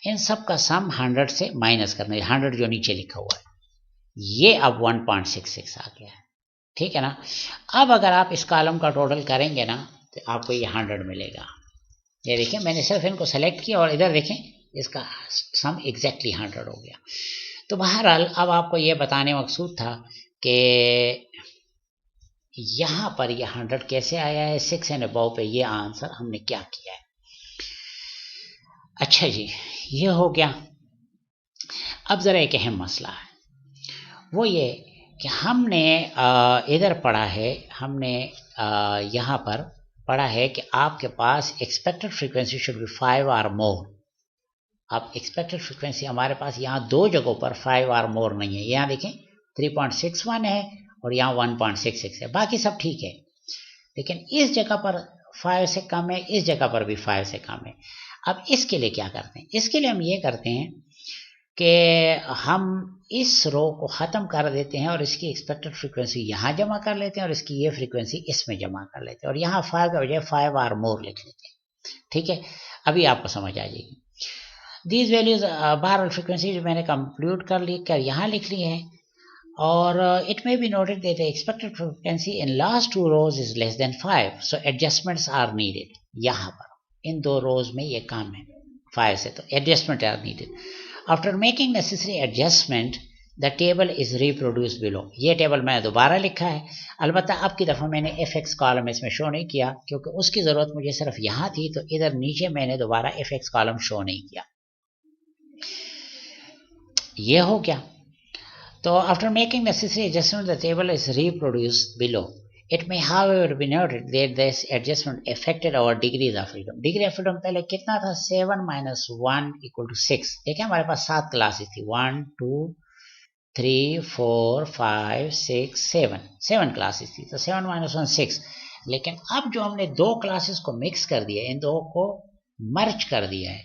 इन सब का सम 100 से माइनस करना है। 100 जो नीचे लिखा हुआ है ये अब 1.66 आ गया है। ठीक है ना, अब अगर आप इस कॉलम का टोटल करेंगे ना तो आपको ये 100 मिलेगा। ये देखिए, मैंने सिर्फ इनको सेलेक्ट किया और इधर देखें इसका सम एग्जैक्टली 100 हो गया। तो बहरहाल अब आपको ये बताने मकसूद था कि यहाँ पर ये 100 कैसे आया है, 6 एंड अबव पे ये आंसर हमने क्या किया है। अच्छा जी, ये हो गया। अब ज़रा एक अहम मसला है, वो ये कि हमने इधर पढ़ा है, हमने यहाँ पर पढ़ा है कि आपके पास एक्सपेक्टेड फ्रीक्वेंसी शुड बी 5 और मोर। अब एक्सपेक्टेड फ्रीक्वेंसी हमारे पास यहाँ दो जगहों पर 5 और मोर नहीं है। यहाँ देखें 3.61 है और यहाँ 1.66 है, बाकी सब ठीक है, लेकिन इस जगह पर 5 से कम है, इस जगह पर भी 5 से कम है। अब इसके लिए क्या करते हैं, इसके लिए हम ये करते हैं कि हम इस रो को ख़त्म कर देते हैं और इसकी एक्सपेक्टेड फ्रीक्वेंसी यहाँ जमा कर लेते हैं और इसकी ये फ्रीक्वेंसी इसमें जमा कर लेते हैं और यहाँ 5 का बजाय 5 आर मोर लिख लेते हैं। ठीक है, अभी आपको समझ आ जाएगी। दीज वैल्यूज बहरहाल फ्रीक्वेंसी जो मैंने कंप्यूट कर यहाँ लिख ली है और it may be noted that the expected frequency in last two rows is less than 5, so adjustments are needed। यहाँ पर इन दो रोज में ये काम है 5 से, तो adjustment are needed। After making necessary adjustment, the table is reproduced below। ये टेबल मैंने दोबारा लिखा है, अलबत्ता अब की दफ़ा मैंने fx कॉलम इसमें शो नहीं किया क्योंकि उसकी ज़रूरत मुझे सिर्फ यहाँ थी, तो इधर नीचे मैंने दोबारा fx कॉलम शो नहीं किया। ये हो गया। So after making necessary adjustment, the table is reproduced below। It may however be noted that this adjustment affected our degrees of freedom। Degree of freedom पहले कितना था? 7 minus 1 equal to 6। देखिए हमारे पास 7 क्लासेस थी, 1 2 3 4 5 6 7 क्लासेस थी, तो 7 minus 1 6। लेकिन अब जो हमने दो क्लासेस को मिक्स कर दिया, इन दो को मर्ज कर दिया है,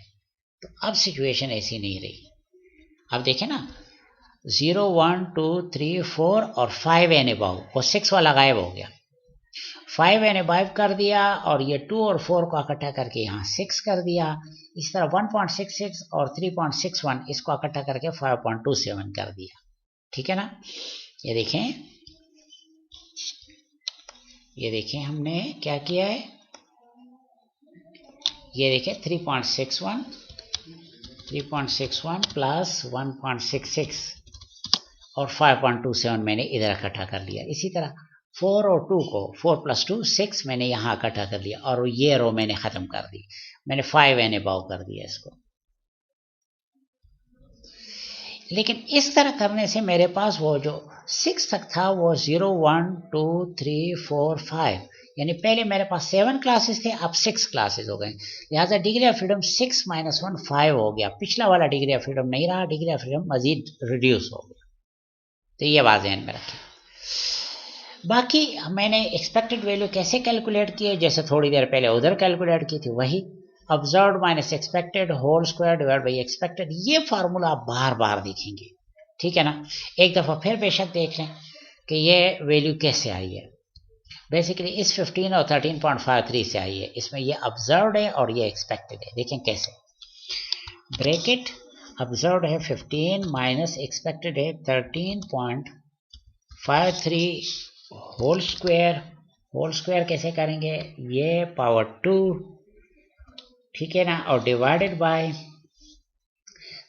तो अब सिचुएशन ऐसी नहीं रही। अब देखें ना, 0 1 2 3 4 और 5 एंड अबव, वो 6 वाला गायब हो गया। 5 एंड अबव कर दिया और ये 2 और 4 को इकट्ठा करके यहाँ 6 कर दिया। इस तरह 1.66 और 3.61 इसको इकट्ठा करके 5.27 कर दिया। ठीक है ना, ये देखें हमने क्या किया है, ये देखें 3.61 प्लस 1.66 और 5.27 मैंने इधर इकट्ठा कर लिया। इसी तरह 4 और 2 को 4 + 2 6 मैंने यहाँ इकट्ठा कर लिया और ये रो मैंने ख़त्म कर दी, मैंने 5 एंड अबव कर दिया इसको। लेकिन इस तरह करने से मेरे पास वो जो 6 तक था वो 0 1 2 3 4 5, यानी पहले मेरे पास 7 क्लासेस थे, अब 6 क्लासेस हो गए। लिहाजा डिग्री ऑफ फ्रीडम 6 - 1 5 हो गया। पिछला वाला डिग्री ऑफ फ्रीडम नहीं रहा, डिग्री ऑफ फ्रीडम मजीद रिड्यूस हो गया। तो ये बात ध्यान में रखें। बाकी मैंने एक्सपेक्टेड वैल्यू कैसे कैलकुलेट की है, जैसे थोड़ी देर पहले उधर कैलकुलेट की थी, वही observed minus expected whole square divide by expected. ये फार्मूला आप बार बार देखेंगे, ठीक है ना। एक दफ़ा फिर बेशक देख लें कि ये वैल्यू कैसे आई है। बेसिकली इस 15 और 13.53 से आई है। इसमें ये ऑब्जर्व्ड है और ये एक्सपेक्टेड है। देखें कैसे, ब्रैकेट ऑब्जर्व्ड है 15 माइनस एक्सपेक्टेड है 13.53 होल स्क्वायर कैसे करेंगे, ये पावर 2, ठीक है ना, और डिवाइडेड बाय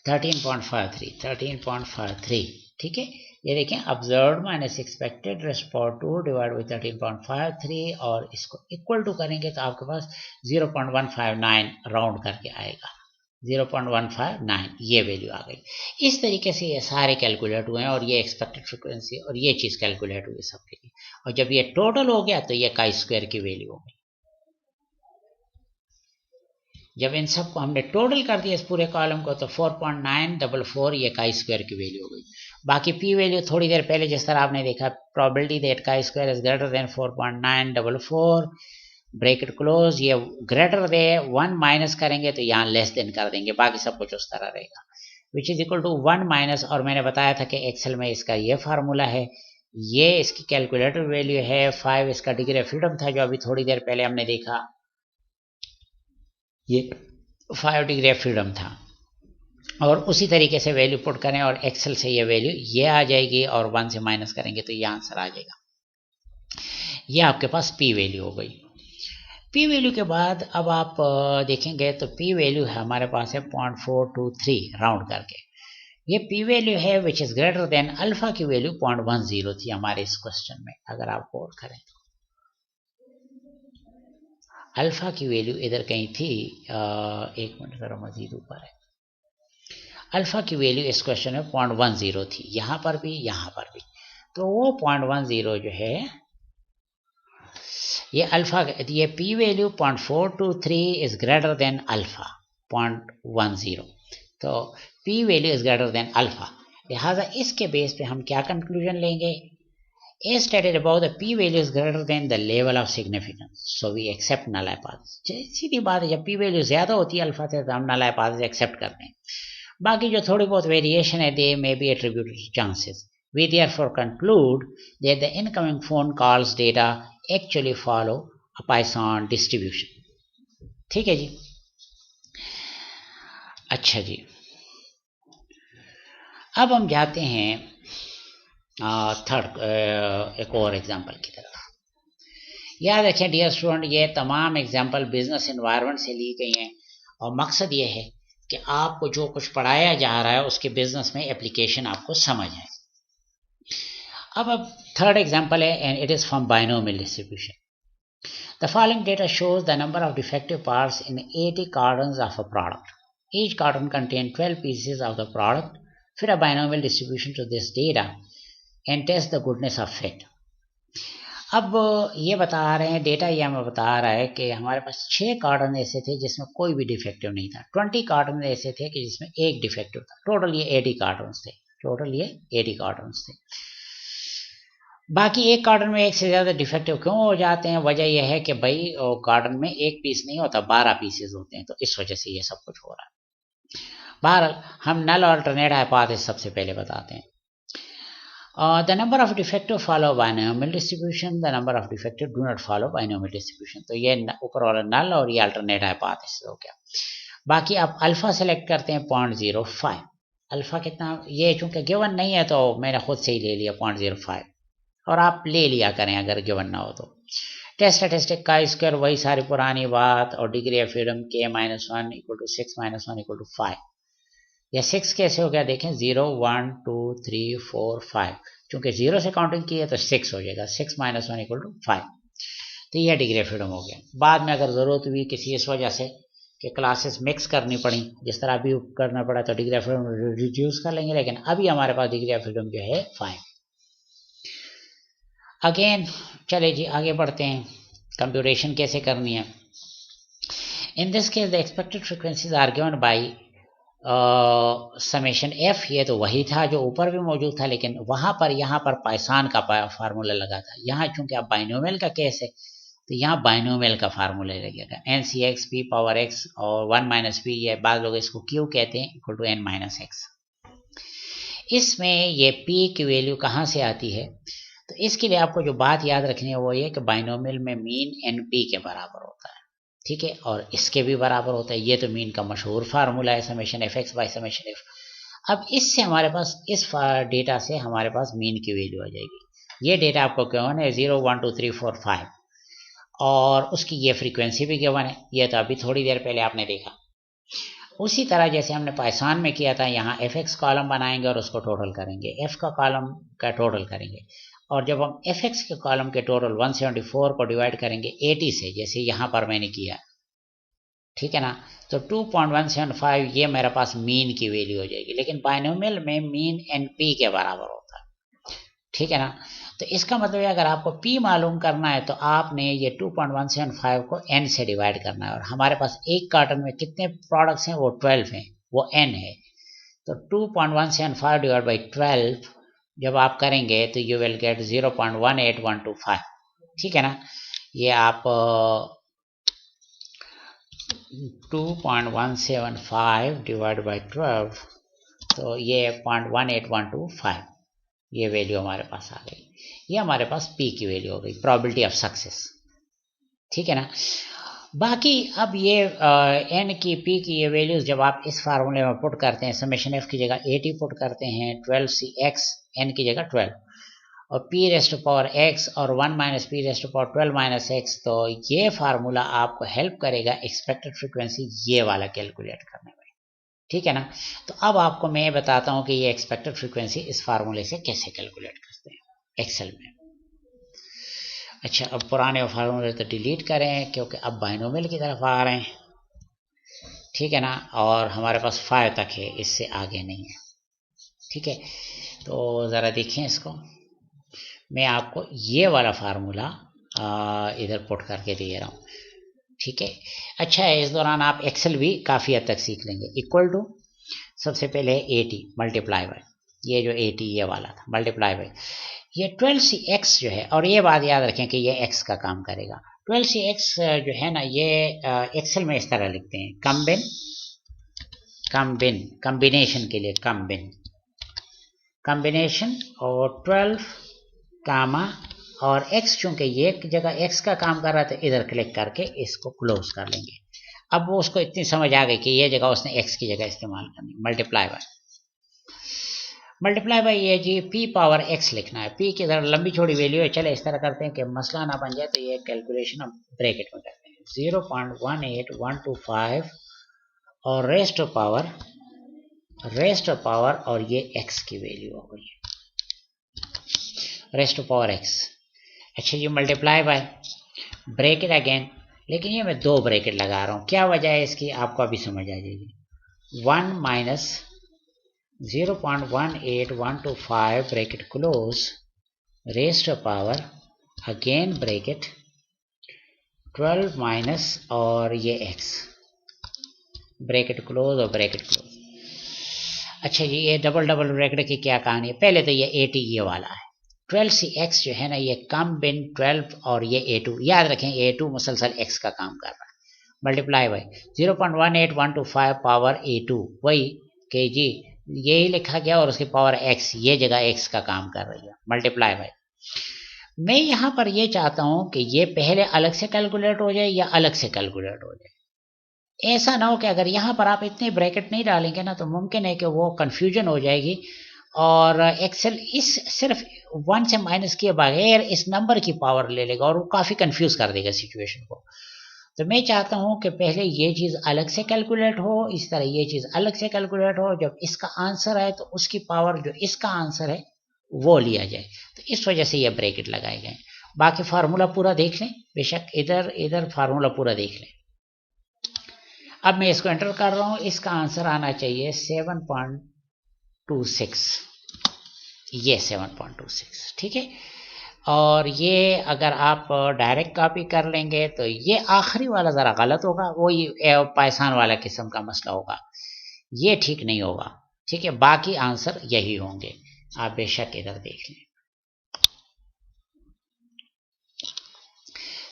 13.53, ठीक है। ये देखें observed minus expected rest power 2 divide by 13.53 और इसको इक्वल टू करेंगे तो आपके पास 0.159 राउंड करके आएगा, 0.159 ये वैल्यू आ गई। इस तरीके से ये सारे कैलकुलेट हुए हैं और ये एक्सपेक्टेड फ्रीक्वेंसी और ये चीज़ कैलकुलेट हुई सबके लिए। और जब ये टोटल हो गया तो ये काई स्क्वायर की वैल्यू हो गई। जब इन सबको हमने टोटल कर दिया इस पूरे कॉलम को तो 4.944 ये काई स्क्वायर की वैल्यू हो गई। बाकी पी वैल्यू थोड़ी देर पहले जिस तरह आपने देखा, probability that chi square is greater then 4.944 bracket close, ये ग्रेटर दे 1 माइनस करेंगे तो यहाँ लेस देन कर देंगे, बाकी सब कुछ उस तरह रहेगा, which is equal to 1 minus. और मैंने बताया था कि एक्सेल में इसका ये फार्मूला है, ये इसकी कैलकुलेटर वैल्यू है 5, इसका डिग्री ऑफ फ्रीडम था जो अभी थोड़ी देर पहले हमने देखा, ये 5 डिग्री ऑफ फ्रीडम था। और उसी तरीके से वैल्यू पुट करें और एक्सेल से ये वैल्यू ये आ जाएगी और 1 से माइनस करेंगे तो ये आंसर आ जाएगा। ये आपके पास पी वैल्यू हो गई। पी वैल्यू के बाद अब आप देखेंगे तो पी वैल्यू है हमारे पास है 0.423 राउंड करके। ये पी वैल्यू है which is greater then alpha की वैल्यू 0.10 थी हमारे इस क्वेश्चन में। अगर आप गौर करें तो अल्फा की वैल्यू इधर कहीं थी, एक मिनट जरा मजीद ऊपर है, अल्फा की वैल्यू इस क्वेश्चन में 0.10 थी, यहाँ पर भी यहाँ पर भी। तो वो 0.10 जो है ये अल्फा, ये P value 0.423 is greater then alpha 0.10, तो P value is greater then alpha. लिहाजा इसके बेस पे हम क्या कंक्लूजन लेंगे, as stated above the p value is greater than the level of significance, so we accept null hypothesis। सीधी बात है, जब p वैल्यू ज्यादा होती है अल्फा से तो हम null hypothesis एक्सेप्ट करते हैं। बाकी जो थोड़ी बहुत वेरिएशन है they may be attributed to chances. We therefore conclude that the incoming phone calls data actually follow a Poisson distribution. ठीक है जी. अच्छा जी, अब हम जाते हैं थर्ड एक और एग्जाम्पल की तरफ. याद रखें डियर स्टूडेंट, ये तमाम एग्जाम्पल बिजनेस एनवायरनमेंट से ली गई हैं और मकसद ये है कि आपको जो कुछ पढ़ाया जा रहा है उसके बिजनेस में एप्लीकेशन आपको समझ आए. अब थर्ड एग्जाम्पल है and it is from binomial distribution. The following data shows the number of defective parts in 80 cartons of a product. Each carton contains 12 pieces of the product. Fit a binomial distribution to this data and test the goodness of fit. अब ये बता रहे हैं, data ये हमें बता रहा है कि हमारे पास 6 कार्टन ऐसे थे जिसमें कोई भी डिफेक्टिव नहीं था. 20 कार्टन ऐसे थे कि जिसमें एक डिफेक्टिव था. टोटल ये 80 कार्टन थे. बाकी एक कार्टन में एक से ज़्यादा डिफेक्टिव क्यों हो जाते हैं? वजह यह है कि भाई कार्टन में एक पीस नहीं होता, 12 पीसेस होते हैं, तो इस वजह से ये सब कुछ हो रहा है. बहरहाल हम नल अल्टरनेट हाइपोथेसिस सबसे पहले बताते हैं. The number of defective follow binomial distribution, the number of defective do not follow binomial distribution. तो ये ऊपर वाला नल और ये अल्टरनेट हाइपोथेसिस हो गया. बाकी आप अल्फा सेलेक्ट करते हैं 0.05. अल्फा कितना, ये चूंकि गिवन नहीं है तो मैंने खुद से ही ले लिया 0.05 और आप ले लिया करें अगर गिवन ना हो तो. टेस्ट स्टैटिस्टिक का स्क्वायर वही सारी पुरानी बात और डिग्री ऑफ फ्रीडम k-1 = 6 - 1 = 5. या 6 कैसे हो गया देखें, 0 1 2 3 4 5, चूंकि 0 से काउंटिंग की है तो 6 हो जाएगा. 6 - 1 = 5. तो यह डिग्री ऑफ फ्रीडम हो गया. बाद में अगर ज़रूरत हुई किसी इस वजह से कि क्लासेस मिक्स करनी पड़ी, जिस तरह अभी करना पड़ा, तो डिग्री ऑफ फ्रीडम रिड्यूस कर लेंगे, लेकिन अभी हमारे पास डिग्री ऑफ फ्रीडम जो है 5. अगेन चले जी आगे बढ़ते हैं. कंप्यूटेशन कैसे करनी है? In this case the expected frequencies are given by summation F. ये तो वही था जो ऊपर भी मौजूद था, लेकिन वहां पर यहाँ पर पाइसान का फार्मूला लगा था. यहाँ चूंकि अब बाइनोमियल का केस है तो यहाँ बाइनोमियल का फार्मूला लगेगा. NCX p पावर x और 1 - p, ये बाद लोग इसको q कहते हैं, = n - x. इसमें ये p की वैल्यू कहाँ से आती है? तो इसके लिए आपको जो बात याद रखनी है वो ये कि बाइनोमियल में मीन NP के बराबर होता है. ठीक है, और इसके भी बराबर होता है. ये तो मीन का मशहूर फार्मूला है, summation fx by summation f. अब इससे हमारे पास, इस डेटा से हमारे पास मीन की वैल्यू आ जाएगी. ये डेटा आपको गिवन है 0 1 2 3 4 5 और उसकी ये फ्रीक्वेंसी भी गिवन है. ये तो अभी थोड़ी देर पहले आपने देखा. उसी तरह जैसे हमने पाइसान में किया था, यहाँ fx कॉलम बनाएंगे और उसको टोटल करेंगे, f का कॉलम का टोटल करेंगे, और जब हम fx के कॉलम के टोटल 174 को डिवाइड करेंगे 80 से, जैसे यहाँ पर मैंने किया, ठीक है ना, तो 2.175 ये मेरे पास मीन की वैल्यू हो जाएगी. लेकिन बाइनोमियल में मीन NP के बराबर होता है. ठीक है ना, तो इसका मतलब है अगर आपको P मालूम करना है तो आपने ये 2.175 को n से डिवाइड करना है. और हमारे पास एक कार्टन में कितने प्रोडक्ट्स हैं? वो 12 हैं, वो n है. तो 2.175 डिवाइड बाई 12 जब आप करेंगे तो यू विल गेट 0.18125. ठीक है ना, ये आप 2.175 डिवाइड बाई 12 तो ये 0.18125 ये वैल्यू हमारे पास आ गई. ये हमारे पास P की वैल्यू हो गई, प्रोबेबिलिटी ऑफ सक्सेस. ठीक है ना. बाकी अब ये n की P की ये वैल्यूज जब आप इस फार्मूले में पुट करते हैं, समेशन f की जगह 80 पुट करते हैं, 12cx n की जगह 12 और p⁻x और 1 - p⁻12 - x, तो ये फार्मूला आपको हेल्प करेगा एक्सपेक्टेड फ्रीक्वेंसी ये वाला कैलकुलेट करने में. ठीक है ना. तो अब आपको मैं बताता हूँ कि ये एक्सपेक्टेड फ्रीक्वेंसी इस फार्मूले से कैसे कैलकुलेट करते हैं एक्सेल में. अच्छा, अब पुराने फार्मूले तो डिलीट करें क्योंकि अब बाइनोमियल की तरफ आ रहे हैं. ठीक है ना, और हमारे पास 5 तक है, इससे आगे नहीं है. ठीक है, तो ज़रा देखें इसको. मैं आपको ये वाला फार्मूला इधर पुट करके दे रहा हूँ. ठीक है. अच्छा है, इस दौरान आप एक्सेल भी काफ़ी हद तक सीख लेंगे. इक्वल टू सबसे पहले 80 मल्टीप्लाई बाय, ये जो 80 ये वाला था, मल्टीप्लाई बाय ये 12cx जो है. और ये बात याद रखें कि ये x का काम करेगा. 12cx जो है ना, ये एक्सेल में इस तरह लिखते हैं, कम्बिनेशन के लिए कम्बिनेशन और 12 कामा और x, चूंकि ये एक जगह x का काम कर रहा था, इधर क्लिक करके इसको क्लोज कर लेंगे। अब वो उसको इतनी समझ आ गई कि ये जगह उसने x की जगह इस्तेमाल करनी, मल्टीप्लाई बाय ये जी p पावर x लिखना है। p की तरह लंबी छोड़ी वैल्यू है। चले इस तरह करते हैं कि मसला ना बन जाए, तो ये कैलकुलेशन हम ब्रैकेट में करते हैं। 0.18125 और रेस्ट पावर और ये x की वैल्यू हो गई, रेस्ट पावर x। अच्छा जी, मल्टीप्लाई बाय ब्रैकेट अगेन, लेकिन ये मैं 2 ब्रैकेट लगा रहा हूँ। क्या वजह है इसकी, आपको अभी समझ आ जाएगी। 1 minus 0.18125 bracket close, rest power again bracket 12 minus और ये x, ब्रैकेट क्लोज और ब्रैकेट क्लोज। अच्छा जी, ये डबल ब्रैकेट की क्या कहानी है। पहले तो ये 80 ये वाला है, 12cx जो है ना, ये कम बिन 12 और ये a2, याद रखें a2 मुसलसल x का काम कर रहा है। मल्टीप्लाई बाई 0.18125 पावर a2, वही के जी यही लिखा गया और उसकी पावर x, ये जगह x का काम कर रही है। मल्टीप्लाई बाई, मैं यहाँ पर ये चाहता हूँ कि ये पहले अलग से कैलकुलेट हो जाए या अलग से कैलकुलेट हो जाए। ऐसा ना हो कि अगर यहाँ पर आप इतने ब्रैकेट नहीं डालेंगे ना, तो मुमकिन है कि वो कंफ्यूजन हो जाएगी और एक्सेल इस सिर्फ 1 से माइनस किए बगैर इस नंबर की पावर ले लेगा और वो काफ़ी कंफ्यूज कर देगा सिचुएशन को। तो मैं चाहता हूँ कि पहले ये चीज़ अलग से कैलकुलेट हो, इस तरह ये चीज़ अलग से कैलकुलेट हो। जब इसका आंसर है तो उसकी पावर जो इसका आंसर है वो लिया जाए। तो इस वजह से ये ब्रैकेट लगाए गए। बाकी फार्मूला पूरा देख लें, बेशक इधर फार्मूला पूरा देख लें। अब मैं इसको एंटर कर रहा हूँ, इसका आंसर आना चाहिए 7.26, ये 7.26, ठीक है। और ये अगर आप डायरेक्ट कॉपी कर लेंगे तो ये आखिरी वाला ज़रा गलत होगा, वो पायसान वाला किस्म का मसला होगा, ये ठीक नहीं होगा, ठीक है। बाकी आंसर यही होंगे, आप बेशक इधर देख लें।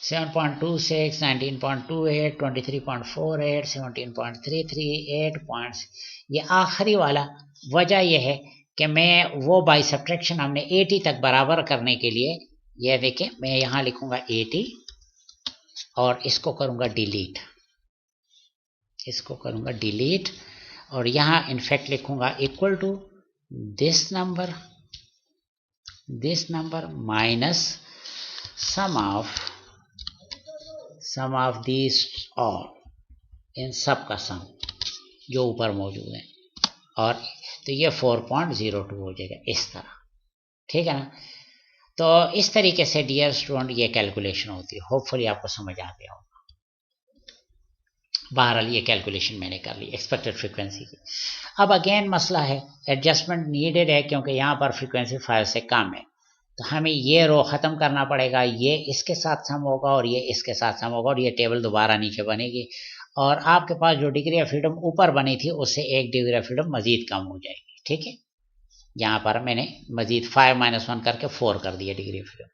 7.26, 19.28, 23.48, 17.33, 8 पॉइंट्स, ये आखिरी वाला। वजह यह है कि मैं वो बाई सब्ट्रैक्शन हमने 80 तक बराबर करने के लिए, ये देखें मैं यहाँ लिखूंगा 80 और इसको करूंगा डिलीट, और यहाँ इनफैक्ट लिखूंगा equal to this number minus sum of this all, इन सब का सम जो ऊपर मौजूद है, और तो ये 4.02 हो जाएगा इस तरह, ठीक है ना। तो इस तरीके से डियर स्टूडेंट ये कैलकुलेशन होती है। होपफुली आपको समझ आ गया होगा। बहरहाल ये कैलकुलेशन मैंने कर ली एक्सपेक्टेड फ्रीक्वेंसी की। अब अगेन मसला है, एडजस्टमेंट नीडेड है क्योंकि यहाँ पर फ्रीक्वेंसी 5 से कम है, तो हमें ये रो ख़त्म करना पड़ेगा। ये इसके साथ सम होगा और ये इसके साथ सम होगा और ये टेबल दोबारा नीचे बनेगी, और आपके पास जो डिग्री ऑफ फ्रीडम ऊपर बनी थी उससे 1 डिग्री ऑफ फ्रीडम मजीद कम हो जाएगी, ठीक है। यहाँ पर मैंने मजीद 5 - 1 करके 4 कर दिया डिग्री ऑफ फ्रीडम।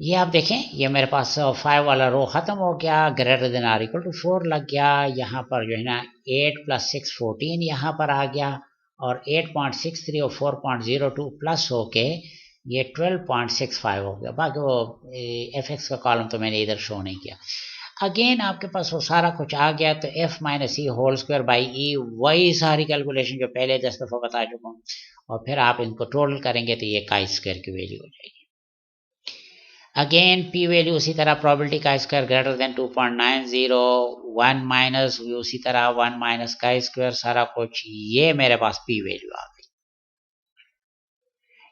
ये आप देखें, ये मेरे पास 5 वाला रो ख़त्म हो गया, greater than or equal to 4 लग गया। यहाँ पर जो है ना 8 + 6 14 यहाँ पर आ गया, और 8.63 और 4.02 प्लस होके ये 12.65 हो गया। बाकी वो fx का कॉलम तो मैंने इधर शो नहीं किया। अगेन आपके पास वो सारा कुछ आ गया, तो f - e whole square by e, वही सारी कैलकुलेशन जो पहले 10 दफ़ा बता चुका हूँ, और फिर आप इनको टोटल करेंगे तो ये chi स्क्वायर की वैल्यू हो जाएगी। अगेन p वैल्यू उसी तरह, probability chi square greater than 2.90, 1 minus उसी तरह 1 माइनस chi स्क्वायर, सारा कुछ। ये मेरे पास p वैल्यू आ गई।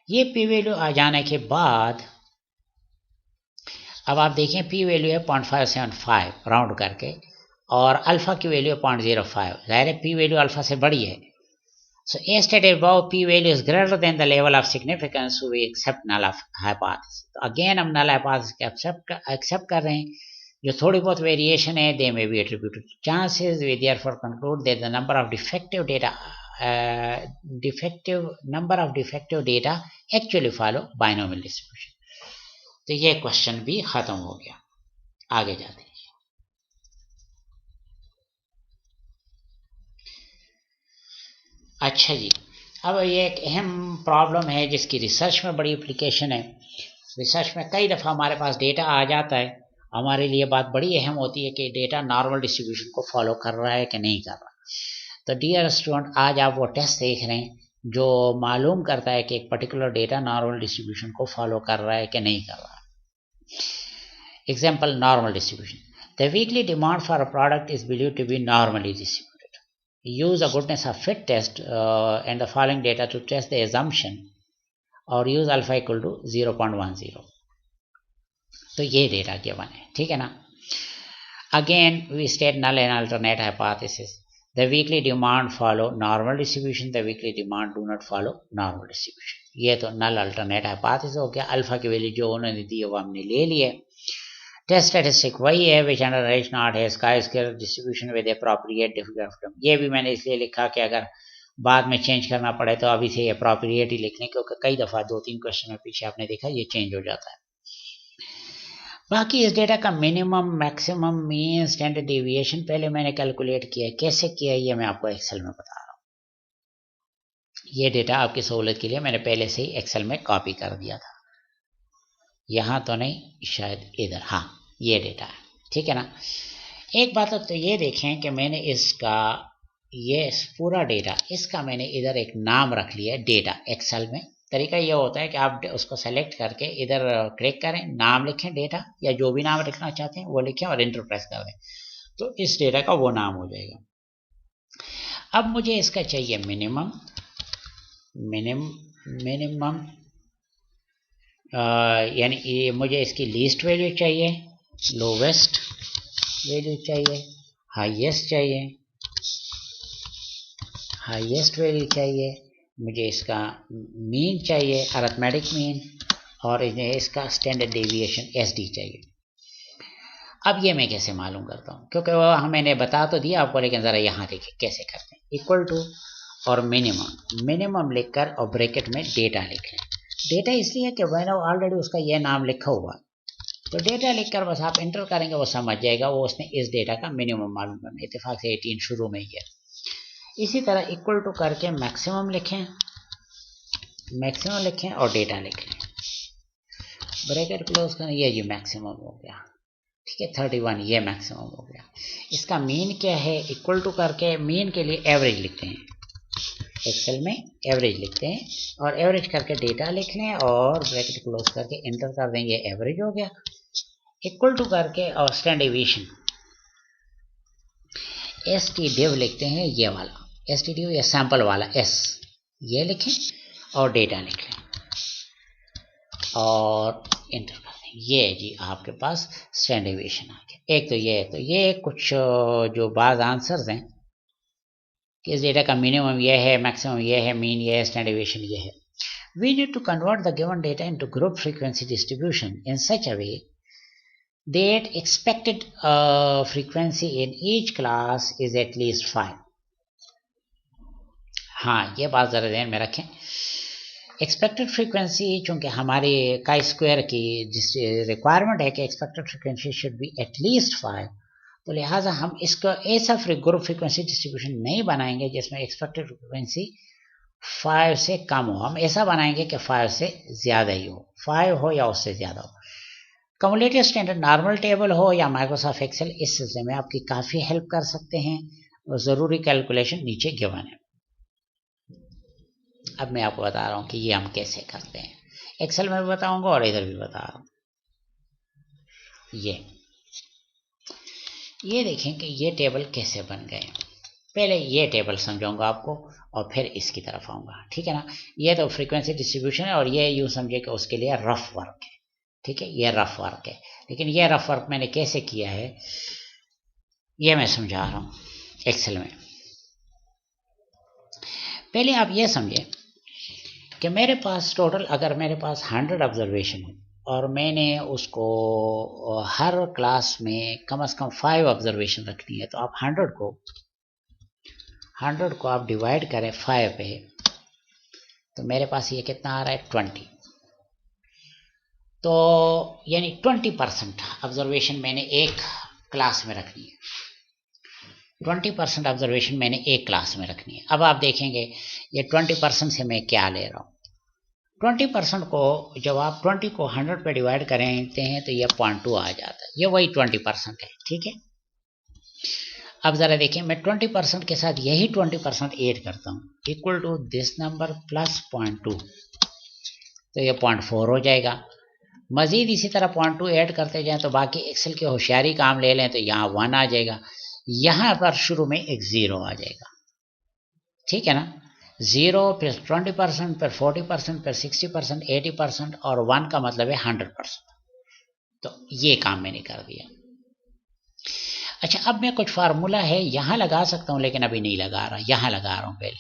ये p वैल्यू आ जाने के बाद अब आप देखें p वैल्यू है 0.575 राउंड करके, और अल्फा की वैल्यू है 0.05। ज़ाहिर है p वैल्यू अल्फा से बड़ी है। So as stated above, p value is greater than the level of significance, so we accept null hypothesis. तो again हम null hypothesis के accept कर रहे हैं। जो थोड़ी बहुत वेरिएशन है, they may be attributed to chances. We therefore conclude that the number of defective data actually follow binomial distribution. तो ये क्वेश्चन भी खत्म हो गया। आगे जाते हैं। अच्छा जी, अब ये एक अहम प्रॉब्लम है जिसकी रिसर्च में बड़ी एप्लीकेशन है। रिसर्च में कई दफ़ा हमारे पास डेटा आ जाता है, हमारे लिए बात बड़ी अहम होती है कि डेटा नॉर्मल डिस्ट्रीब्यूशन को फॉलो कर रहा है कि नहीं कर रहा। तो डियर स्टूडेंट, आज आप वो टेस्ट देख रहे हैं जो मालूम करता है कि एक पर्टिकुलर डेटा नॉर्मल डिस्ट्रीब्यूशन को फॉलो कर रहा है कि नहीं कर रहा। Example, normal distribution. The weekly demand for a product is believe to be normally distributed. Use a goodness of fit test and the following data to test the assumption, और use alpha equal to 0.10. तो ये data given है, ठीक है ना। Again we state null and alternate hypothesis. The weekly demand follow normal distribution, the weekly demand do not follow normal distribution. ये तो नल alternate hypothesis हो गया। अल्फा की वैल्यू जो उन्होंने दी है वो हमने ले लिए। टेस्ट स्टैटिस्टिक वही है विच अंडर एच नॉट है sky scale distribution with appropriate different. ये भी मैंने इसलिए लिखा कि अगर बाद में चेंज करना पड़े तो अभी से अप्रोप्रिएट ही लिखने, क्योंकि कई दफ़ा 2-3 क्वेश्चन में पीछे आपने देखा ये चेंज हो जाता है। बाकी इस डेटा का minimum, maximum, mean, standard deviation पहले मैंने कैलकुलेट किया है। कैसे किया है ये मैं आपको एक्सेल में बता रहा हूँ। ये डेटा आपकी सहूलत के लिए मैंने पहले से ही एक्सेल में कॉपी कर दिया था। यहाँ तो नहीं, शायद इधर, हाँ ये डेटा है, ठीक है ना। एक बात तो ये देखें कि मैंने इसका ये पूरा डेटा, इसका मैंने इधर एक नाम रख लिया है डेटा एक्सेल में। तरीका ये होता है कि आप उसको सेलेक्ट करके इधर क्लिक करें, नाम लिखें डेटा, या जो भी नाम लिखना चाहते हैं वो लिखें और एंटर प्रेस कर दें, तो इस डेटा का वो नाम हो जाएगा। अब मुझे इसका चाहिए मिनिमम, मिनिमम यानी मुझे इसकी लीस्ट वैल्यू चाहिए, लोवेस्ट वैल्यू चाहिए, हाईएस्ट चाहिए, हाईएस्ट वैल्यू चाहिए, मुझे इसका मीन चाहिए, अरिथमेटिक मीन, और इसका स्टैंडर्ड डेविएशन एसडी चाहिए। अब ये मैं कैसे मालूम करता हूँ, क्योंकि वो मैंने बता तो दिया आपको, लेकिन ज़रा यहाँ देखिए कैसे करते हैं। इक्वल टू और मिनिमम, मिनिमम लिखकर और ब्रैकेट में डेटा लिख लें। डेटा इसलिए कि मैंने ऑलरेडी उसका ये नाम लिखा हुआ, तो डेटा लिखकर बस आप एंटर करेंगे वो समझ जाएगा वो उसने इस डेटा का मिनिमम मालूम करना। इत्तेफाक से 18 शुरू में ही है। इसी तरह इक्वल टू करके मैक्सिमम लिखें, मैक्सिमम लिखें और डेटा लिख लें, ब्रैकेट क्लोज करें, ये जी मैक्सिमम हो गया, ठीक है 31, ये मैक्सिमम हो गया। इसका मीन क्या है, इक्वल टू करके मीन के लिए एवरेज लिखते हैं, एक्सेल में एवरेज लिखते हैं और एवरेज करके डेटा लिख लें और ब्रैकेट क्लोज करके एंटर कर देंगे, एवरेज हो गया। इक्वल टू करके और standard deviation S T div लिखते हैं, ये वाला एस टी डिव या सैंपल वाला एस, ये लिखें और डेटा लिख लें और एंटर कर दें। ये जी आपके पास स्टैंडर्ड डेविएशन आ गया। एक तो ये, तो ये कुछ जो बाज़ आंसर्स हैं कि इस डेटा का मिनिमम ये है, मैक्सिमम ये है, मीन ये है, स्टैंडर्ड डेविएशन ये है। We need to convert the given data into group frequency distribution in such a way that expected frequency in each class is at least 5. हाँ, ये बात ज़रा ध्यान में रखें। एक्सपेक्टेड फ्रीक्वेंसी चूँकि हमारे काई स्क्वायर की जिस रिक्वायरमेंट है कि expected frequency should be at least 5, तो लिहाजा हम इसका ऐसा ग्रुप फ्रीक्वेंसी डिस्ट्रीब्यूशन नहीं बनाएंगे जिसमें एक्सपेक्टेड फ्रीक्वेंसी 5 से कम हो। हम ऐसा बनाएंगे कि 5 से ज़्यादा ही हो, 5 हो या उससे ज़्यादा हो। कम्युलेटिव स्टैंडर्ड नॉर्मल टेबल हो या माइक्रोसॉफ्ट एक्सेल, इस सिलसिले में आपकी काफ़ी हेल्प कर सकते हैं और ज़रूरी कैलकुलेशन नीचे गिवन है। अब मैं आपको बता रहा हूँ कि ये हम कैसे करते हैं, एक्सेल में भी बताऊँगा और इधर भी बता रहा हूँ। ये देखें कि ये टेबल कैसे बन गए। पहले ये टेबल समझाऊंगा आपको और फिर इसकी तरफ आऊँगा, ठीक है ना। ये तो फ्रीक्वेंसी डिस्ट्रीब्यूशन है और ये यूँ समझे कि उसके लिए रफ वर्क है, ठीक है, ये रफ वर्क है। लेकिन ये रफ वर्क मैंने कैसे किया है ये मैं समझा रहा हूँ एक्सेल में। पहले आप ये समझें कि मेरे पास टोटल, अगर मेरे पास 100 ऑब्जर्वेशन है और मैंने उसको हर क्लास में कम से कम 5 ऑब्जर्वेशन रखनी है, तो आप 100 को आप डिवाइड करें 5 पे, तो मेरे पास ये कितना आ रहा है 20। तो यानी 20% ऑब्जर्वेशन मैंने एक क्लास में रखनी है। 20% ऑब्जर्वेशन मैंने एक क्लास में रखनी है। अब आप देखेंगे ये 20% से मैं क्या ले रहा हूँ। 20% को जब आप 20 को 100 पे डिवाइड करते हैं तो ये 0.2 आ जाता है, ये वही 20% है। ठीक है, अब ज़रा देखिए, मैं 20% के साथ यही 20% ऐड करता हूँ, equal to this number plus 0.2, तो ये 0.4 हो जाएगा। मज़ीद इसी तरह 0.2 ऐड करते जाएं तो बाकी एक्सेल की होशियारी काम ले लें तो यहाँ 1 आ जाएगा, यहाँ पर शुरू में एक 0 आ जाएगा। ठीक है ना, 0 फिर 20% फिर 40% फिर 60% 80% और 1 का मतलब है 100%। तो ये काम मैंने कर दिया। अच्छा, अब मैं कुछ फार्मूला है यहाँ लगा सकता हूँ, लेकिन अभी नहीं लगा रहा, यहाँ लगा रहा हूँ पहले।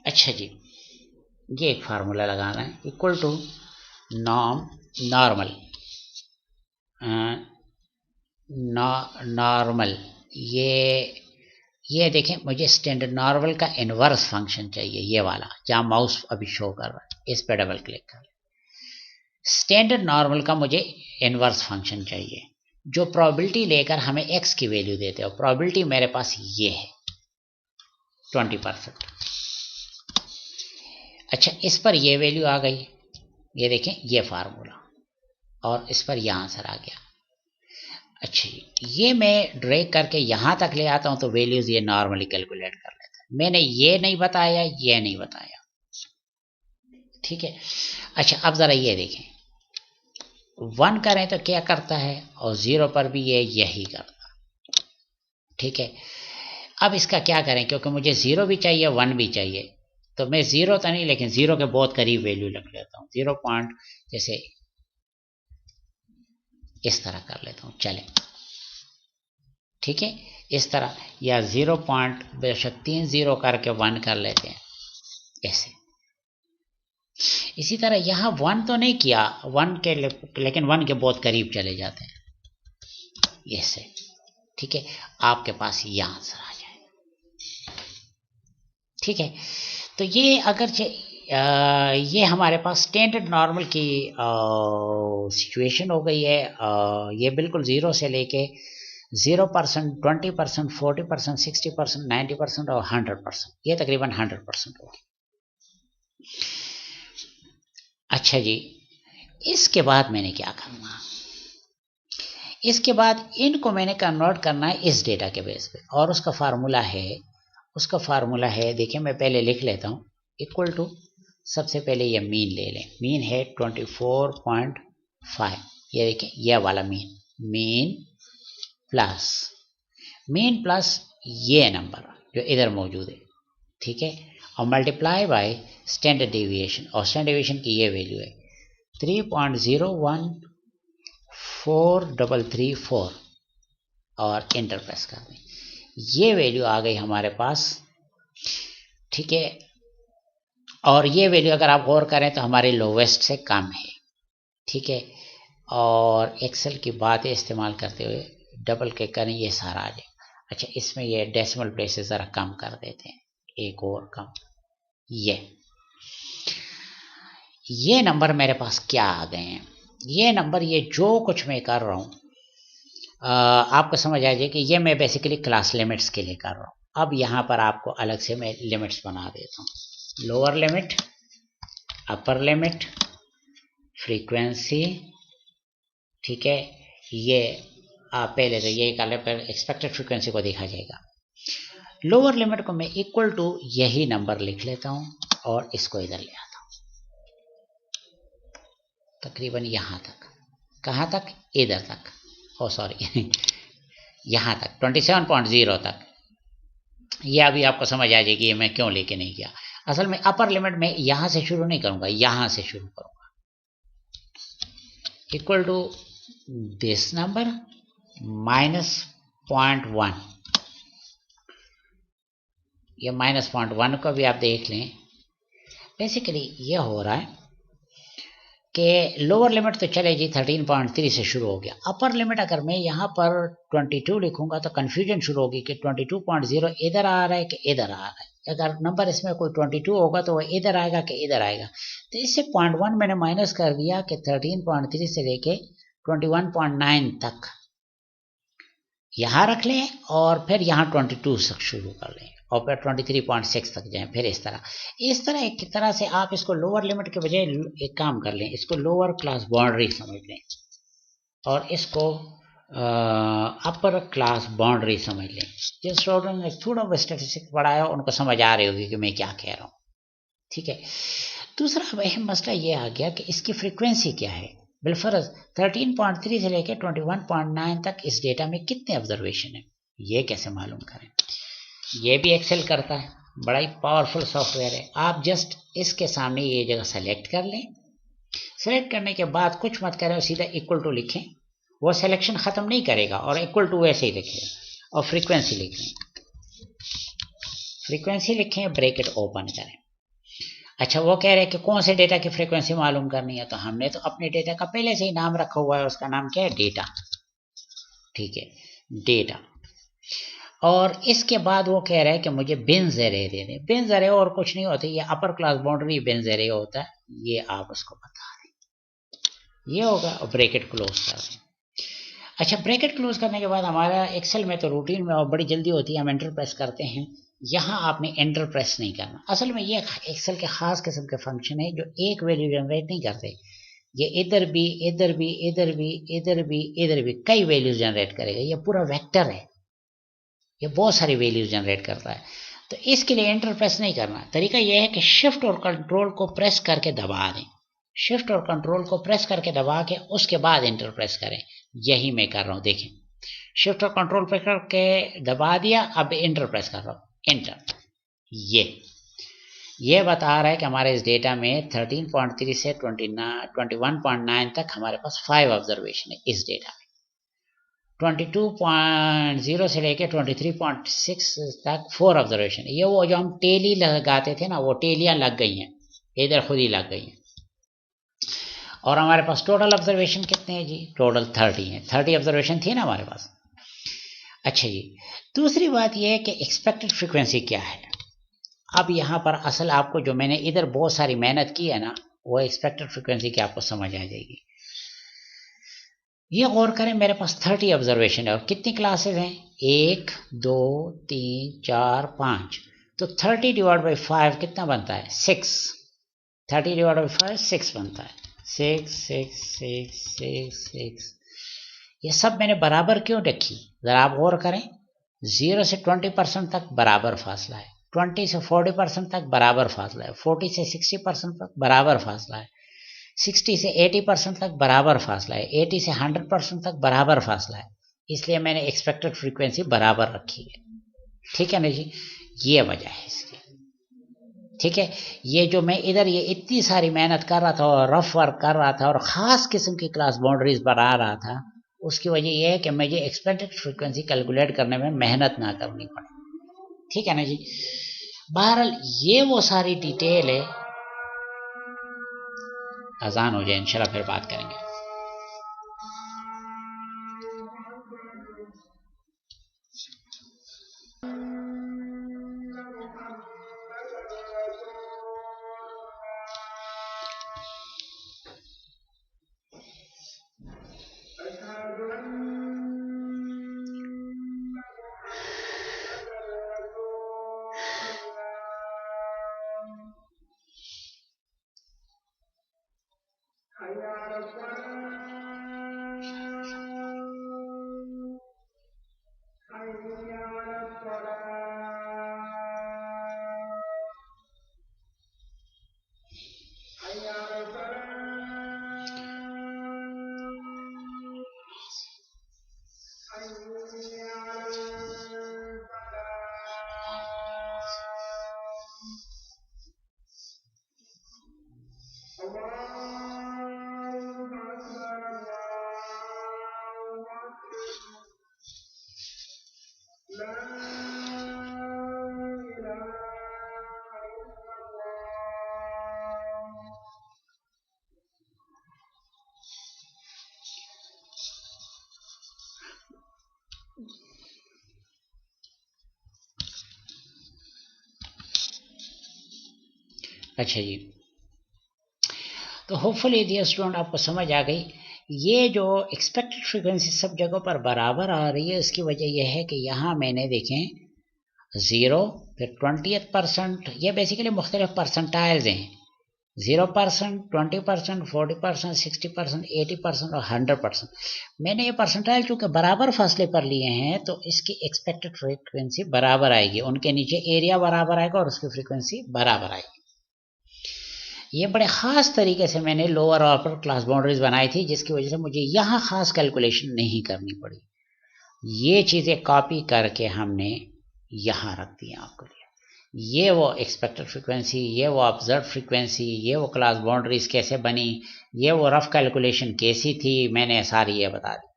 अच्छा जी, ये एक फार्मूला लगाना है, इक्वल टू नॉर्मल नॉर्मल, ये देखें, मुझे स्टैंडर्ड नॉर्मल का इनवर्स फंक्शन चाहिए, ये वाला जहाँ माउस अभी शो कर रहा है, इस पर डबल क्लिक कर। स्टैंडर्ड नॉर्मल का मुझे इनवर्स फंक्शन चाहिए जो प्रोबेबिलिटी लेकर हमें x की वैल्यू देते हो। प्रोबेबिलिटी मेरे पास ये है 20%। अच्छा, इस पर ये वैल्यू आ गई, ये देखें ये फार्मूला, और इस पर यह आंसर आ गया। अच्छा, ये मैं ड्रैग करके यहाँ तक ले आता हूँ तो वैल्यूज ये नॉर्मली कैलकुलेट कर लेता है। मैंने ये नहीं बताया, ये नहीं बताया। ठीक है, अच्छा अब ज़रा ये देखें, 1 करें तो क्या करता है, और 0 पर भी ये यही करता। ठीक है, अब इसका क्या करें, क्योंकि मुझे 0 भी चाहिए 1 भी चाहिए, तो मैं 0 तो नहीं लेकिन 0 के बहुत करीब वैल्यू रख लेता हूँ, 0 पॉइंट जैसे इस तरह कर लेता हूँ, चले। ठीक है, इस तरह, या 0 पॉइंट बेशक 3 0 करके 1 कर लेते हैं ऐसे। इसी तरह यहाँ 1 तो नहीं किया 1 के, लेकिन 1 के बहुत करीब चले जाते हैं ऐसे। ठीक है, आपके पास ये आंसर आ जाए। ठीक है, तो ये अगर ये हमारे पास स्टैंडर्ड नॉर्मल की सिचुएशन हो गई है। ये बिल्कुल 0 से लेके 0%, 20%, 40%, 60%, 90% और 100%, ये तकरीबन 100% होगी। अच्छा जी, इसके बाद मैंने क्या करना, इसके बाद इनको मैंने कन्वर्ट करना है इस डेटा के बेस पे, और उसका फार्मूला है, देखिए मैं पहले लिख लेता हूँ, इक्वल टू, सबसे पहले ये मीन ले लें, मीन है 24.5, ये देखिए ये वाला मीन प्लस ये नंबर जो इधर मौजूद है। ठीक है, और मल्टीप्लाई बाय स्टैंडर्ड डेविएशन, और स्टैंडर्ड डेविएशन की ये वैल्यू है 3.014334, और एंटर प्रेस कर दें, ये वैल्यू आ गई हमारे पास। ठीक है, और ये वैल्यू अगर आप गौर करें तो हमारे लोवेस्ट से कम है। ठीक है, और एक्सेल की बातें इस्तेमाल करते हुए डबल क्लिक करें, ये सारा आ जाए। अच्छा, इसमें ये डेसिमल प्लेसेस ज़रा कम कर देते हैं, एक और कम, ये नंबर मेरे पास क्या आ गए हैं, ये नंबर, ये जो कुछ मैं कर रहा हूँ आपको समझ आ जाए कि ये मैं बेसिकली क्लास लिमिट्स के लिए कर रहा हूँ। अब यहाँ पर आपको अलग से मैं लिमिट्स बना देता हूँ, lower limit, upper limit, frequency. ठीक है, ये आप पहले तो ये कर ले, पर एक्सपेक्टेड फ्रीक्वेंसी को देखा जाएगा। लोअर लिमिट को मैं इक्वल टू यही नंबर लिख लेता हूँ, और इसको इधर ले आता हूँ, तकरीबन यहाँ तक। कहाँ तक, इधर तक, ओ सॉरी यहाँ तक 27.0 तक। ये अभी आपको समझ आ जाएगी ये मैं क्यों लेके नहीं गया। असल में अपर लिमिट में यहाँ से शुरू नहीं करूँगा, यहाँ से शुरू करूँगा, equal to this number minus 0.1। ये माइनस 0.1 को भी आप देख लें, बेसिकली ये हो रहा है कि लोअर लिमिट तो चले जी 13.3 से शुरू हो गया, अपर लिमिट अगर मैं यहाँ पर 22 लिखूंगा तो कन्फ्यूजन शुरू होगी कि 22.0 इधर आ रहा है कि इधर आ रहा है। अगर नंबर इसमें कोई 22 होगा तो वह इधर आएगा कि इधर आएगा, तो इससे 0.1 मैंने माइनस कर दिया कि 13.3 से लेके 21.9 तक यहाँ रख लें और फिर यहाँ 22 तक शुरू कर लें और फिर 23.6 तक जाएं, फिर इस तरह एक तरह से आप इसको लोअर लिमिट के बजाय एक काम कर लें, इसको लोअर क्लास बाउंड्री समझ लें और इसको अपर क्लास बाउंड्री समझ लें। जिस स्टूडेंट ने थोड़ा स्टैटिस्टिक्स पढ़ाया उनको समझ आ रही होगी कि मैं क्या कह रहा हूँ, ठीक है। दूसरा अहम मसला ये आ गया कि इसकी फ्रीक्वेंसी क्या है। बिलफर्ज 13.3 से लेकर 21.9 तक इस डेटा में कितने ऑब्जर्वेशन है, ये कैसे मालूम करें। ये भी एक्सेल करता है, बड़ा ही पावरफुल सॉफ्टवेयर है। आप जस्ट इसके सामने ये जगह सेलेक्ट कर लें, सेलेक्ट करने के बाद कुछ मत करें और सीधा इक्वल टू लिखें, वो सिलेक्शन ख़त्म नहीं करेगा और इक्वल टू ऐसे ही लिखें और फ्रीक्वेंसी लिख लें, फ्रीक्वेंसी लिखें, ब्रैकेट ओपन करें। अच्छा, वो कह रहे हैं कि कौन से डेटा की फ्रीक्वेंसी मालूम करनी है, तो हमने तो अपने डेटा का पहले से ही नाम रखा हुआ है, उसका नाम क्या है, डेटा, ठीक है, डेटा। और इसके बाद वो कह रहा है कि मुझे बिन्स एरे दे दें। बिन्स एरे और कुछ नहीं होते, ये upper class boundary beans array होता है, ये आप उसको बता दें, ये होगा और ब्रैकेट क्लोज कर दें। अच्छा, ब्रैकेट क्लोज करने के बाद हमारा एक्सेल में तो रूटीन में और बड़ी जल्दी होती है, हम एंटर प्रेस करते हैं। यहाँ आपने एंटर प्रेस नहीं करना। असल में ये एक्सेल के खास किस्म के फंक्शन है जो एक वैल्यू जनरेट नहीं करते, ये इधर भी इधर भी इधर भी इधर भी इधर भी कई वैल्यूज जनरेट करेगा। ये पूरा वेक्टर है, ये बहुत सारी वैल्यूज जनरेट करता है। तो इसके लिए एंटर प्रेस नहीं करना। तरीका यह है कि शिफ्ट और कंट्रोल को प्रेस करके दबा दें, शिफ्ट और कंट्रोल को प्रेस करके दबा के उसके बाद एंटर प्रेस करें। यही मैं कर रहा हूं, देखें, शिफ्ट और कंट्रोल प्रेस करके दबा दिया, अब एंटर प्रेस कर रहा हूं, एंटर। ये बता रहा है कि हमारे इस डेटा में 13.3 से 21.9 तक हमारे पास 5 ऑब्जर्वेशन है इस डेटा में। 22.0 से लेके 23.6 तक 4 ऑब्जर्वेशन है। ये वो जो हम टेली लगाते थे ना, वो टेलियां लग गई हैं, इधर खुद ही लग गई हैं। और हमारे पास टोटल ऑब्जर्वेशन कितने हैं जी, टोटल 30 हैं। 30 ऑब्जर्वेशन थी ना हमारे पास। अच्छा जी, दूसरी बात यह है कि एक्सपेक्टेड फ्रीक्वेंसी क्या है। अब यहाँ पर असल आपको जो मैंने इधर बहुत सारी मेहनत की है ना, वो एक्सपेक्टेड फ्रीक्वेंसी की आपको समझ आ जाएगी। ये गौर करें, मेरे पास 30 ऑब्जर्वेशन है और कितनी क्लासेस हैं, 1 2 3 4 5। तो 30 डिवाइड बाई 5 कितना बनता है, 6। 30 डिवाइड बाई 5 6 बनता है, 6 6 6 6 6। ये सब मैंने बराबर क्यों रखी, जरा आप गौर करें। 0 से 20% तक बराबर फासला है, 20 से 40% तक बराबर फासला है, 40 से 60% तक बराबर फासला है, 60 से 80% तक बराबर फासला है, 80 से 100% तक बराबर फासला है। इसलिए मैंने एक्सपेक्टेड फ्रीक्वेंसी बराबर रखी है, ठीक है ना जी। ये वजह है इसकी, ठीक है। ये जो मैं इधर ये इतनी सारी मेहनत कर रहा था और रफ वर्क कर रहा था और ख़ास किस्म की क्लास बाउंड्रीज बना रहा था, उसकी वजह यह है कि मुझे एक्सपेक्टेड फ्रीक्वेंसी कैलकुलेट करने में मेहनत ना करनी पड़े, ठीक है ना जी। बहरहाल ये वो सारी डिटेल है। अजान हो जाए इंशाल्लाह फिर बात करेंगे। अच्छा जी, तो होपफुली डियर स्टूडेंट आपको समझ आ गई ये जो एक्सपेक्टेड फ्रीक्वेंसी सब जगहों पर बराबर आ रही है, इसकी वजह यह है कि यहाँ मैंने देखें 0, फिर 20%, ये बेसिकली मुख्तलिफ परसेंटाइल्स हैं, 0%, 20%, 40%, 60%, 80% और 100%। मैंने ये परसेंटाइल चूंकि बराबर फासले पर लिए हैं तो इसकी एक्सपेक्टेड फ्रीक्वेंसी बराबर आएगी, उनके नीचे एरिया बराबर आएगा और उसकी फ्रीक्वेंसी बराबर आएगी। ये बड़े ख़ास तरीके से मैंने लोअर और अपर क्लास बाउंड्रीज बनाई थी, जिसकी वजह से मुझे यहाँ ख़ास कैलकुलेशन नहीं करनी पड़ी। ये चीज़ें कॉपी करके हमने यहाँ रख दी आपके लिए। ये वो एक्सपेक्टेड फ्रीक्वेंसी, ये वो ऑब्जर्व फ्रीक्वेंसी, ये वो क्लास बाउंड्रीज कैसे बनी, ये वो रफ कैलकुलेशन कैसी थी, मैंने सारी ये बता दी।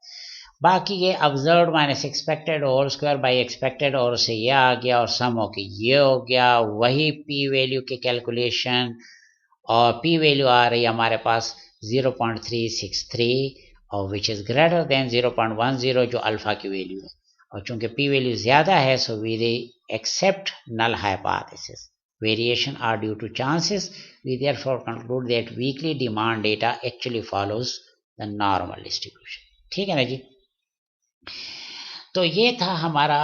बाकी ये observe minus expected whole square by expected, और उससे ये आ गया और सम हो के ये हो गया। वही पी वैल्यू के कैलकुलेशन, और पी वैल्यू आ रही है हमारे पास 0.363 और विच इज़ ग्रेटर देन 0.10 जो अल्फ़ा की वैल्यू है। और चूंकि पी वैल्यू ज़्यादा है so we accept null hypothesis, variation are due to chances, we therefore conclude that weekly demand data actually follows the normal distribution. ठीक है ना जी। तो ये था हमारा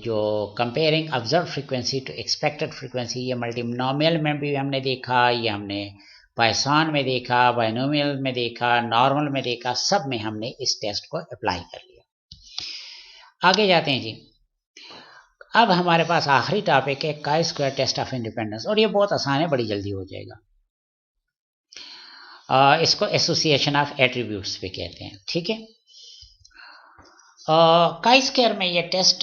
जो comparing observe frequency to expected frequency. ये मल्टीनोमियल में भी हमने देखा, ये हमने पाइथन में देखा, बाइनोमियल में देखा, नॉर्मल में देखा, सब में हमने इस टेस्ट को अप्लाई कर लिया। आगे जाते हैं जी। अब हमारे पास आखिरी टॉपिक है chi square test of independence, और ये बहुत आसान है, बड़ी जल्दी हो जाएगा। इसको एसोसिएशन ऑफ एट्रीब्यूट्स पे कहते हैं। ठीक है। काई स्क्वायर में ये टेस्ट,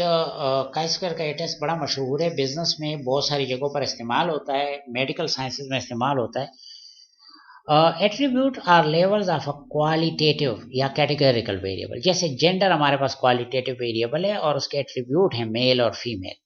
काई स्क्वायर का ये टेस्ट बड़ा मशहूर है, बिजनेस में बहुत सारी जगहों पर इस्तेमाल होता है, मेडिकल साइंसेज में इस्तेमाल होता है। Attribute are levels of a qualitative या कैटेगरिकल वेरिएबल। जैसे जेंडर हमारे पास क्वालिटेटिव वेरिएबल है और उसके एट्रीब्यूट हैं मेल और female.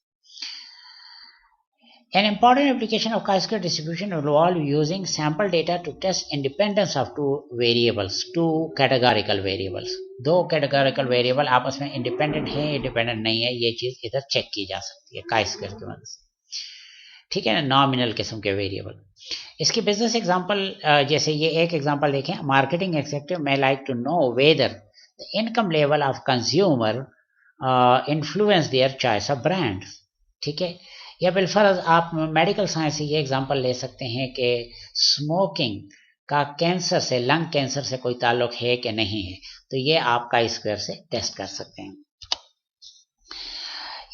An important application of chi-square distribution involves using sample data to test independence of two variables, two categorical variables. दो categorical variable आपस में independent है, independent नहीं है, ये चीज़ इधर चेक की जा सकती है chi-square की मदद से। ठीक है ना, नॉमिनल किस्म के वेरिएबल। इसकी बिजनेस एग्जांपल, जैसे ये एक एग्जांपल देखें, marketing executive may like to know whether the income level of consumer influence their choice of brands। ठीक है। या बिलफर्ज आप मेडिकल साइंस से ये एग्जांपल ले सकते हैं कि स्मोकिंग का कैंसर से, लंग कैंसर से कोई ताल्लुक है कि नहीं है, तो ये आप काई स्क्वायर से टेस्ट कर सकते हैं।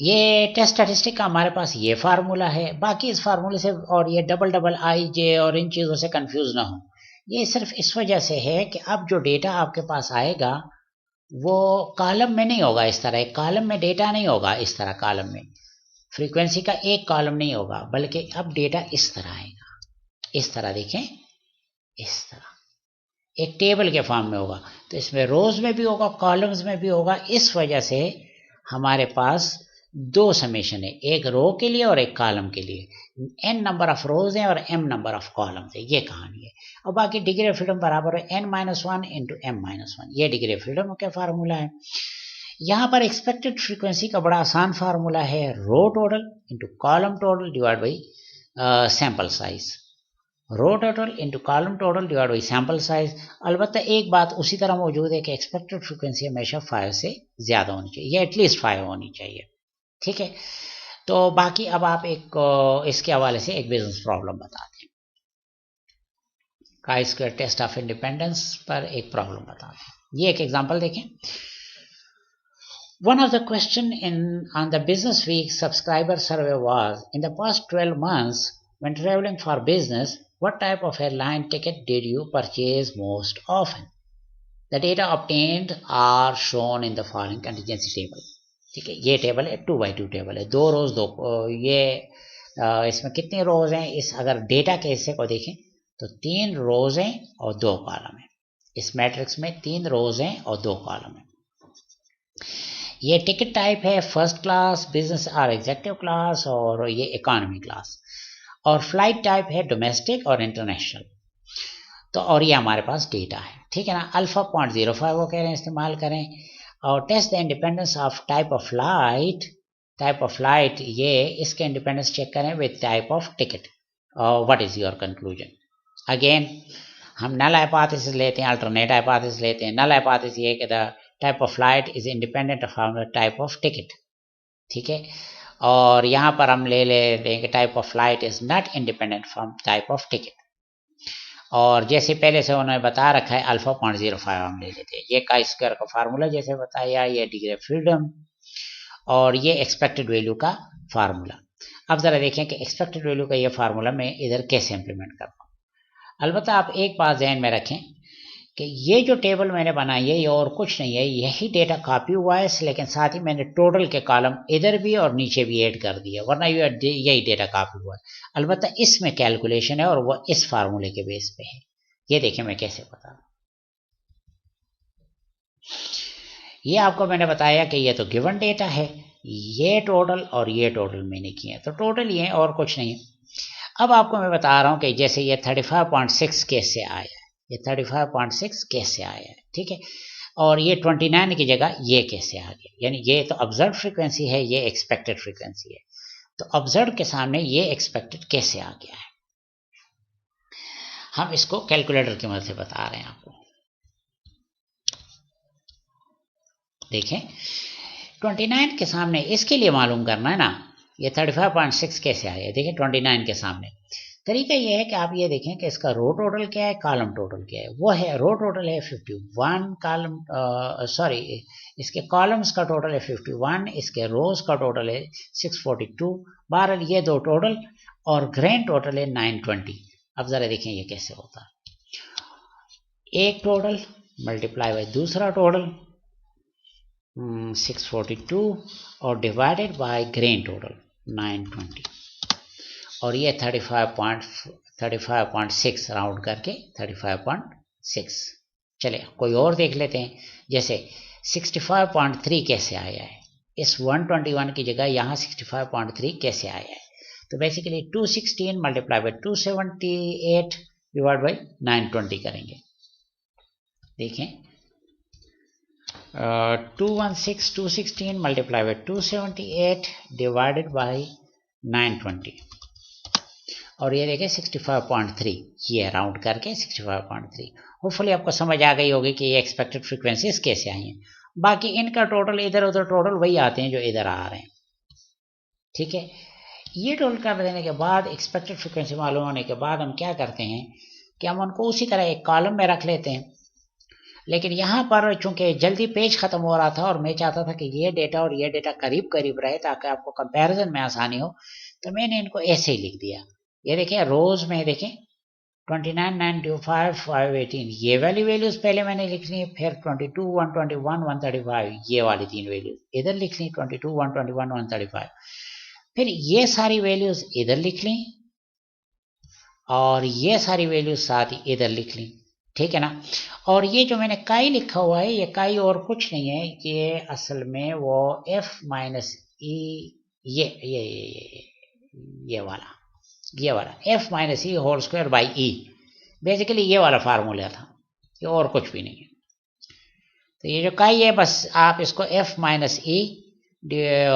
ये टेस्ट स्टैटिस्टिक का हमारे पास ये फार्मूला है। बाकी इस फार्मूले से, और ये डबल आई जे और इन चीज़ों से कंफ्यूज ना हो, ये सिर्फ इस वजह से है कि अब जो डेटा आपके पास आएगा वो कॉलम में नहीं होगा इस तरह, एक कॉलम में डेटा नहीं होगा इस तरह, कॉलम में फ्रीक्वेंसी का एक कॉलम नहीं होगा, बल्कि अब डेटा इस तरह आएगा, इस तरह देखें, इस तरह एक टेबल के फॉर्म में होगा। तो इसमें रोज में भी होगा, कॉलम्स में भी होगा। इस वजह से हमारे पास दो समेशन है, एक रो के लिए और एक कॉलम के लिए। n नंबर ऑफ रोज हैं और m नंबर ऑफ कॉलम्स है, ये कहानी है। और बाकी डिग्री ऑफ फ्रीडम बराबर है n-1 इंटू m-1, ये डिग्री ऑफ फ्रीडम का फार्मूला है। यहाँ पर एक्सपेक्टेड फ्रीक्वेंसी का बड़ा आसान फार्मूला है, row total into column total divide by sample size. Row total into column total divide by sample size. अलबत्ता एक बात उसी तरह मौजूद है कि एक्सपेक्टेड फ्रीक्वेंसी हमेशा 5 से ज़्यादा होनी चाहिए, या एटलीस्ट 5 होनी चाहिए। ठीक है। तो बाकी अब आप एक इसके हवाले से एक बिजनेस प्रॉब्लम बताते हैं, chi square test of independence पर एक प्रॉब्लम बताते हैं। ये एक एग्जांपल देखें। One of the question on the Business Week subscriber survey was, in the past 12 months, when traveling for business, what type of airline ticket did you purchase most often? The data obtained are shown in the following contingency table। ठीक है, ये table है 2x2 table है, 2 रोज 2, ये इसमें कितने रोज हैं, इस अगर डेटा के हिस्से को देखें तो 3 रोज हैं और 2 कॉलम हैं। इस मैट्रिक्स में 3 रोज हैं और 2 कॉलम हैं। ये टिकट टाइप है फर्स्ट क्लास, बिजनेस और एग्जीक्यूटिव क्लास, और ये इकोनॉमी क्लास। और फ्लाइट टाइप है डोमेस्टिक और इंटरनेशनल। तो और ये हमारे पास डेटा है। ठीक है ना, अल्फा 0.05 वो कह रहे हैं इस्तेमाल करें। और test the independence of type of flight, type of flight, ये इसके इंडिपेंडेंस चेक करें with type of ticket. What is your conclusion? Again हम नल हाइपोथेसिस लेते हैं, अल्टरनेट हाइपोथेसिस लेते हैं। नल हाइपोथेसिस ये कि the type of flight is independent from the type of ticket, ठीक है। और यहाँ पर हम ले लेते हैं कि type of flight is not independent from type of ticket. और जैसे पहले से उन्होंने बता रखा है अल्फा 0.05 हम ले लेते हैं। ये काई स्क्वायर का फार्मूला जैसे बताया, ये डिग्री ऑफ फ्रीडम और ये एक्सपेक्टेड वैल्यू का फार्मूला। अब ज़रा देखें कि एक्सपेक्टेड वैल्यू का ये फार्मूला मैं इधर कैसे इंप्लीमेंट करता हूँ। अलबत्ता आप एक बात ध्यान में रखें कि ये जो टेबल मैंने बनाई है ये और कुछ नहीं है, यही डेटा कॉपी हुआ है, लेकिन साथ ही मैंने टोटल के कॉलम इधर भी और नीचे भी ऐड कर दिया, वरना यही डेटा कॉपी हुआ है। अलबत्ता इसमें कैलकुलेशन है और वो इस फार्मूले के बेस पे है। ये देखें मैं कैसे बता रहा हूँ। ये आपको मैंने बताया कि ये तो गिवन डेटा है, ये टोटल और ये टोटल मैंने किए, तो टोटल ये और कुछ नहीं है। अब आपको मैं बता रहा हूँ कि जैसे ये 35.6 कैसे आया है, ये 35.6 कैसे आया है, ठीक है। और ये 29 की जगह ये कैसे आ गया, यानी ये तो ऑब्जर्व फ्रीक्वेंसी है, ये एक्सपेक्टेड फ्रीक्वेंसी है, तो ऑब्जर्व के सामने ये एक्सपेक्टेड कैसे आ गया है, हम इसको कैलकुलेटर की मदद से बता रहे हैं आपको। देखें 29 के सामने इसके लिए मालूम करना है ना, ये 35.6 कैसे आया, देखिए 29 के सामने। तरीका ये है कि आप ये देखें कि इसका रो टोटल क्या है, कॉलम टोटल क्या है। वो है रो टोटल है 51 कॉलम, सॉरी इसके कॉलम्स का टोटल है 51, इसके रोज का टोटल है 642। बहरहाल ये दो टोटल और ग्रैंड टोटल है 920। अब ज़रा देखें ये कैसे होता है, एक टोटल मल्टीप्लाई बाई दूसरा टोटल 642 और डिवाइडेड बाय ग्रैंड टोटल 920, और ये 35.6 राउंड करके 35.6। चले कोई और देख लेते हैं, जैसे 65.3 कैसे आया है, इस 121 की जगह यहाँ 65.3 कैसे आया है। तो basically 216 multiply by 278 divide by 920 करेंगे। देखें 216 मल्टीप्लाई बाई 278 डिवाइडेड बाई 920, और ये देखें 65.3, ये राउंड करके 65.3। होपफुली आपको समझ आ गई होगी कि ये एक्सपेक्टेड फ्रीक्वेंसीज कैसे आई हैं। बाकी इनका टोटल इधर उधर टोटल वही आते हैं जो इधर आ रहे हैं, ठीक है। ये टोटल कर देने के बाद एक्सपेक्टेड फ्रीक्वेंसी मालूम होने के बाद हम क्या करते हैं कि हम उनको उसी तरह एक कॉलम में रख लेते हैं। लेकिन यहाँ पर चूंकि जल्दी पेज खत्म हो रहा था और मैं चाहता था कि ये डेटा और ये डेटा करीब करीब रहे ताकि आपको कंपैरिजन में आसानी हो, तो मैंने इनको ऐसे ही लिख दिया। ये देखें रोज में देखें 29, 925, 518 ये वाली वैल्यूज पहले मैंने लिख ली, फिर 22, 121, 135 ये वाली तीन वैल्यूज इधर लिख ली, 22, 121, 135, फिर ये सारी वैल्यूज इधर लिख ली और ये सारी वैल्यूज साथ ही इधर लिख ली, ठीक है ना। और ये जो मैंने काई लिखा हुआ है ये काई और कुछ नहीं है, ये असल में वो f माइनस ई ये वाला f minus E whole square by E, basically ये वाला फार्मूला था, ये और कुछ भी नहीं है। तो ये जो काई है बस आप इसको f minus E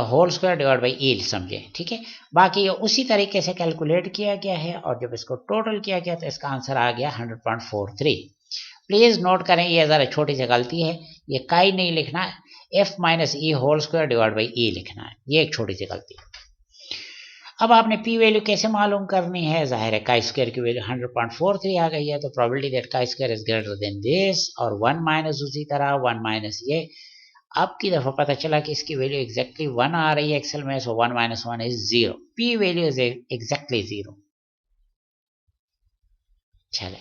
whole square divide by e समझें, ठीक है। बाकी ये उसी तरीके से कैलकुलेट किया गया है और जब इसको टोटल किया गया तो इसका आंसर आ गया 100.43। प्लीज नोट करें ये ज़रा छोटी सी गलती है, ये काई नहीं लिखना है, f minus E whole square divide by e लिखना है, ये एक छोटी सी गलती है। अब आपने p वैल्यू कैसे मालूम करनी है, जाहिर है काई स्क्वायर की वैल्यू 100.43 आ गई है, तो probability that chi square is greater then this, और 1 माइनस उसी तरह 1 माइनस ये। अब की दफा पता चला कि इसकी वैल्यू एग्जैक्टली 1 आ रही है एक्सेल में, सो 1 minus 1 is 0, p value is exactly 0। चले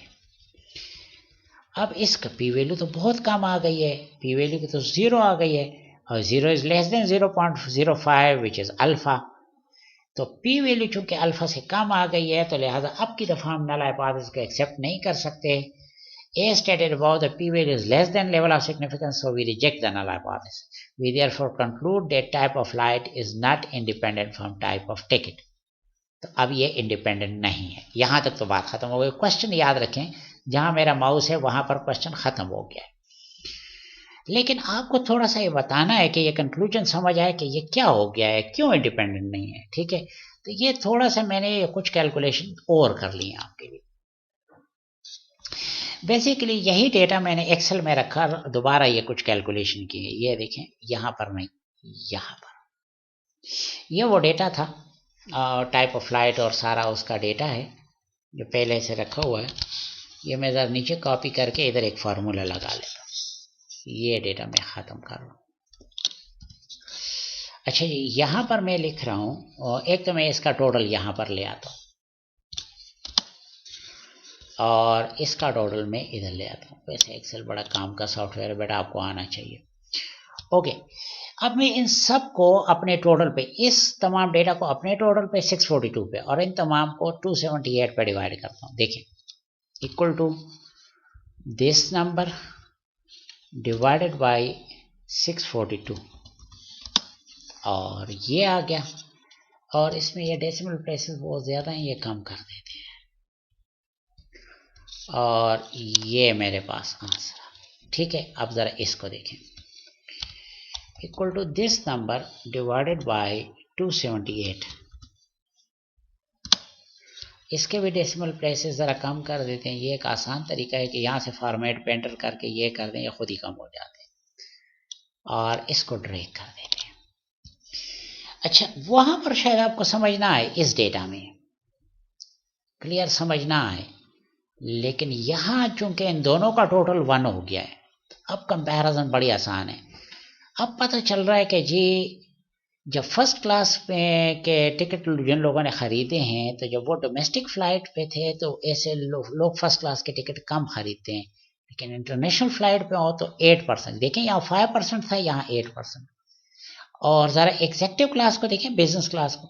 अब इसका p वैल्यू तो बहुत कम आ गई है, p वैल्यू की तो 0 आ गई है, और 0 is less than 0.05 which is alpha. तो p वैल्यू चूंकि अल्फा से कम आ गई है तो लिहाजा अब की दफा हम नल हाइपोथेसिस को एक्सेप्ट नहीं कर सकते। As stated above, the p-value is less than level of significance, so we reject the null hypothesis. We therefore conclude that type of light is not independent from type of ticket. तो अब ये independent नहीं है। यहाँ तक तो बात खत्म हो गई। क्वेश्चन याद रखें, जहाँ मेरा माउस है वहाँ पर क्वेश्चन खत्म हो गया है। लेकिन आपको थोड़ा सा ये बताना है कि ये कंक्लूजन समझ आए कि ये क्या हो गया है, क्यों इंडिपेंडेंट नहीं है, ठीक है। तो ये थोड़ा सा मैंने कुछ कैलकुलेशन और कर ली आपके लिए। बेसिकली यही डेटा मैंने एक्सेल में रखा, दोबारा ये कुछ कैलकुलेशन की है। ये देखें, यहाँ पर नहीं, यहाँ पर ये वो डेटा था, टाइप ऑफ फ्लाइट और सारा उसका डेटा है जो पहले से रखा हुआ है। ये मैं ज़रा नीचे कॉपी करके इधर एक फार्मूला लगा लेता हूँ। ये डेटा मैं ख़त्म कर रहा हूँ। अच्छा जी, यहाँ पर मैं लिख रहा हूँ, और एक तो मैं इसका टोटल यहाँ पर ले आता हूँ और इसका टोटल मैं इधर ले आता हूँ। वैसे एक्सेल बड़ा काम का सॉफ्टवेयर है बेटा, आपको आना चाहिए। ओके, अब मैं इन सब को अपने टोटल पे, इस तमाम डेटा को अपने टोटल पे 642 पे और इन तमाम को 278 पे डिवाइड करता हूँ। देखिए, equal to this number divided by 642 और ये आ गया। और इसमें ये डेसिमल प्लेसेस बहुत ज़्यादा हैं, ये कम कर देते हैं और ये मेरे पास आंसर। ठीक है, अब ज़रा इसको देखें, equal to this number divided by 278। इसके भी डेसिमल प्लेसेस ज़रा कम कर देते हैं। ये एक आसान तरीका है कि यहाँ से फॉर्मेट पे एंटर करके ये कर दें, ये खुद ही कम हो जाते हैं और इसको ड्रैग कर देते हैं। अच्छा, वहाँ पर शायद आपको समझ ना आए, इस डेटा में क्लियर समझ ना आए, लेकिन यहाँ चूंकि इन दोनों का टोटल 1 हो गया है, अब कंपैरिजन बड़ी आसान है। अब पता चल रहा है कि जी जब फर्स्ट क्लास में के टिकट जिन लोगों ने ख़रीदे हैं, तो जब वो डोमेस्टिक फ़्लाइट पे थे तो ऐसे लोग फर्स्ट क्लास के टिकट कम ख़रीदते हैं, लेकिन इंटरनेशनल फ़्लाइट पे हो तो 8%। देखें, यहाँ 5% था, यहाँ 8%। और ज़रा एग्जेक्टिव क्लास को देखें, बिजनेस क्लास को,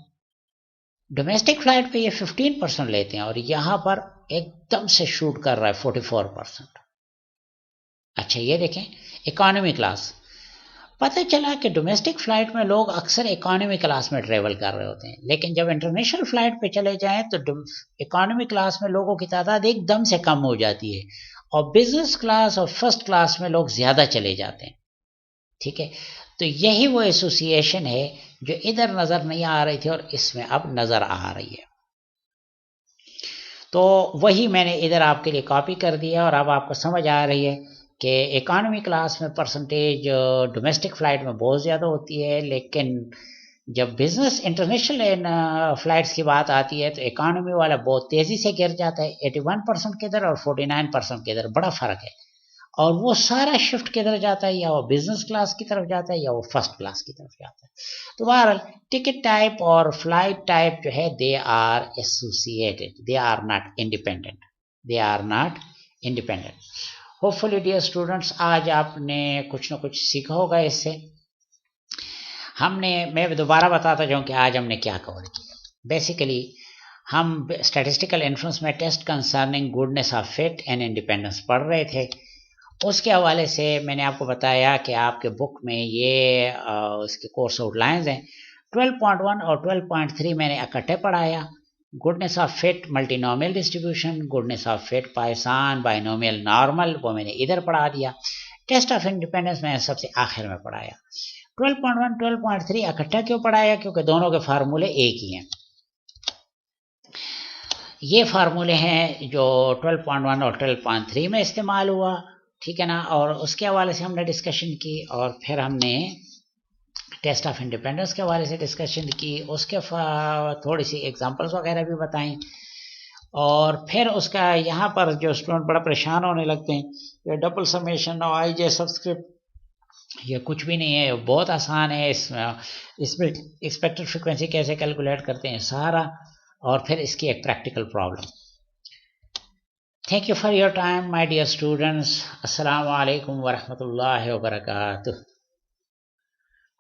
डोमेस्टिक फ़्लाइट पे ये 15% लेते हैं और यहाँ पर एकदम से शूट कर रहा है 44%। अच्छा, ये देखें इकोनॉमी क्लास, पता चला कि डोमेस्टिक फ़्लाइट में लोग अक्सर इकोनॉमी क्लास में ट्रेवल कर रहे होते हैं, लेकिन जब इंटरनेशनल फ़्लाइट पे चले जाएं तो इकोनॉमी क्लास में लोगों की तादाद एकदम से कम हो जाती है और बिजनेस क्लास और फर्स्ट क्लास में लोग ज़्यादा चले जाते हैं। ठीक है, तो यही वो एसोसिएशन है जो इधर नज़र नहीं आ रही थी और इसमें अब नज़र आ रही है। तो वही मैंने इधर आपके लिए कॉपी कर दिया और अब आपको समझ आ रही है कि इकॉनमी क्लास में परसेंटेज डोमेस्टिक फ़्लाइट में बहुत ज़्यादा होती है, लेकिन जब बिज़नेस इंटरनेशनल फ़्लाइट्स की बात आती है तो इकॉनमी वाला बहुत तेज़ी से गिर जाता है, 81% के इधर और 49% के इधर, बड़ा फ़र्क है। और वो सारा शिफ्ट किधर जाता है, या वो बिज़नेस क्लास की तरफ जाता है या वो फर्स्ट क्लास की तरफ जाता है। तो बहरहाल टिकट टाइप और फ्लाइट टाइप जो है, they are associated, they are not independent, they are not independent. Hopefully dear students, आज आपने कुछ ना कुछ सीखा होगा इससे। मैं दोबारा बताता जाऊं कि आज हमने क्या कवर किया। बेसिकली हम स्टैटिस्टिकल इन्फ्लुएंस में test concerning goodness of fit and independence पढ़ रहे थे। उसके हवाले से मैंने आपको बताया कि आपके बुक में ये उसके कोर्स आउटलाइंस हैं। 12.1 और 12.3 मैंने इकट्ठे पढ़ाया। Goodness of fit multinomial distribution, goodness of fit Poisson binomial normal, वो मैंने इधर पढ़ा दिया। टेस्ट ऑफ इंडिपेंडेंस मैंने सबसे आखिर में पढ़ाया। 12.1 12.3 इकट्ठा क्यों पढ़ाया? क्योंकि दोनों के फार्मूले एक ही हैं। ये फार्मूले हैं जो 12.1 और 12.3 में इस्तेमाल हुआ, ठीक है ना। और उसके हवाले से हमने डिस्कशन की और फिर हमने टेस्ट ऑफ इंडिपेंडेंस के हवाले से डिस्कशन की, उसके थोड़ी सी एग्जांपल्स वगैरह भी बताएं। और फिर उसका यहाँ पर जो स्टूडेंट बड़ा परेशान होने लगते हैं, ये डबल समेशन और आई जे सबस्क्रिप्ट, ये कुछ भी नहीं है, बहुत आसान है। इसमें एक्सपेक्टेड फ्रीक्वेंसी कैसे कैलकुलेट करते हैं सारा, और फिर इसकी एक practical problem. Thank you for your time my dear students. अस्सलाम वालेकुम वरहमतुल्लाहि वबरकातुह।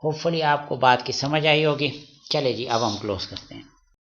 होपफुली आपको बात की समझ आई होगी। चले जी, अब हम क्लोज करते हैं।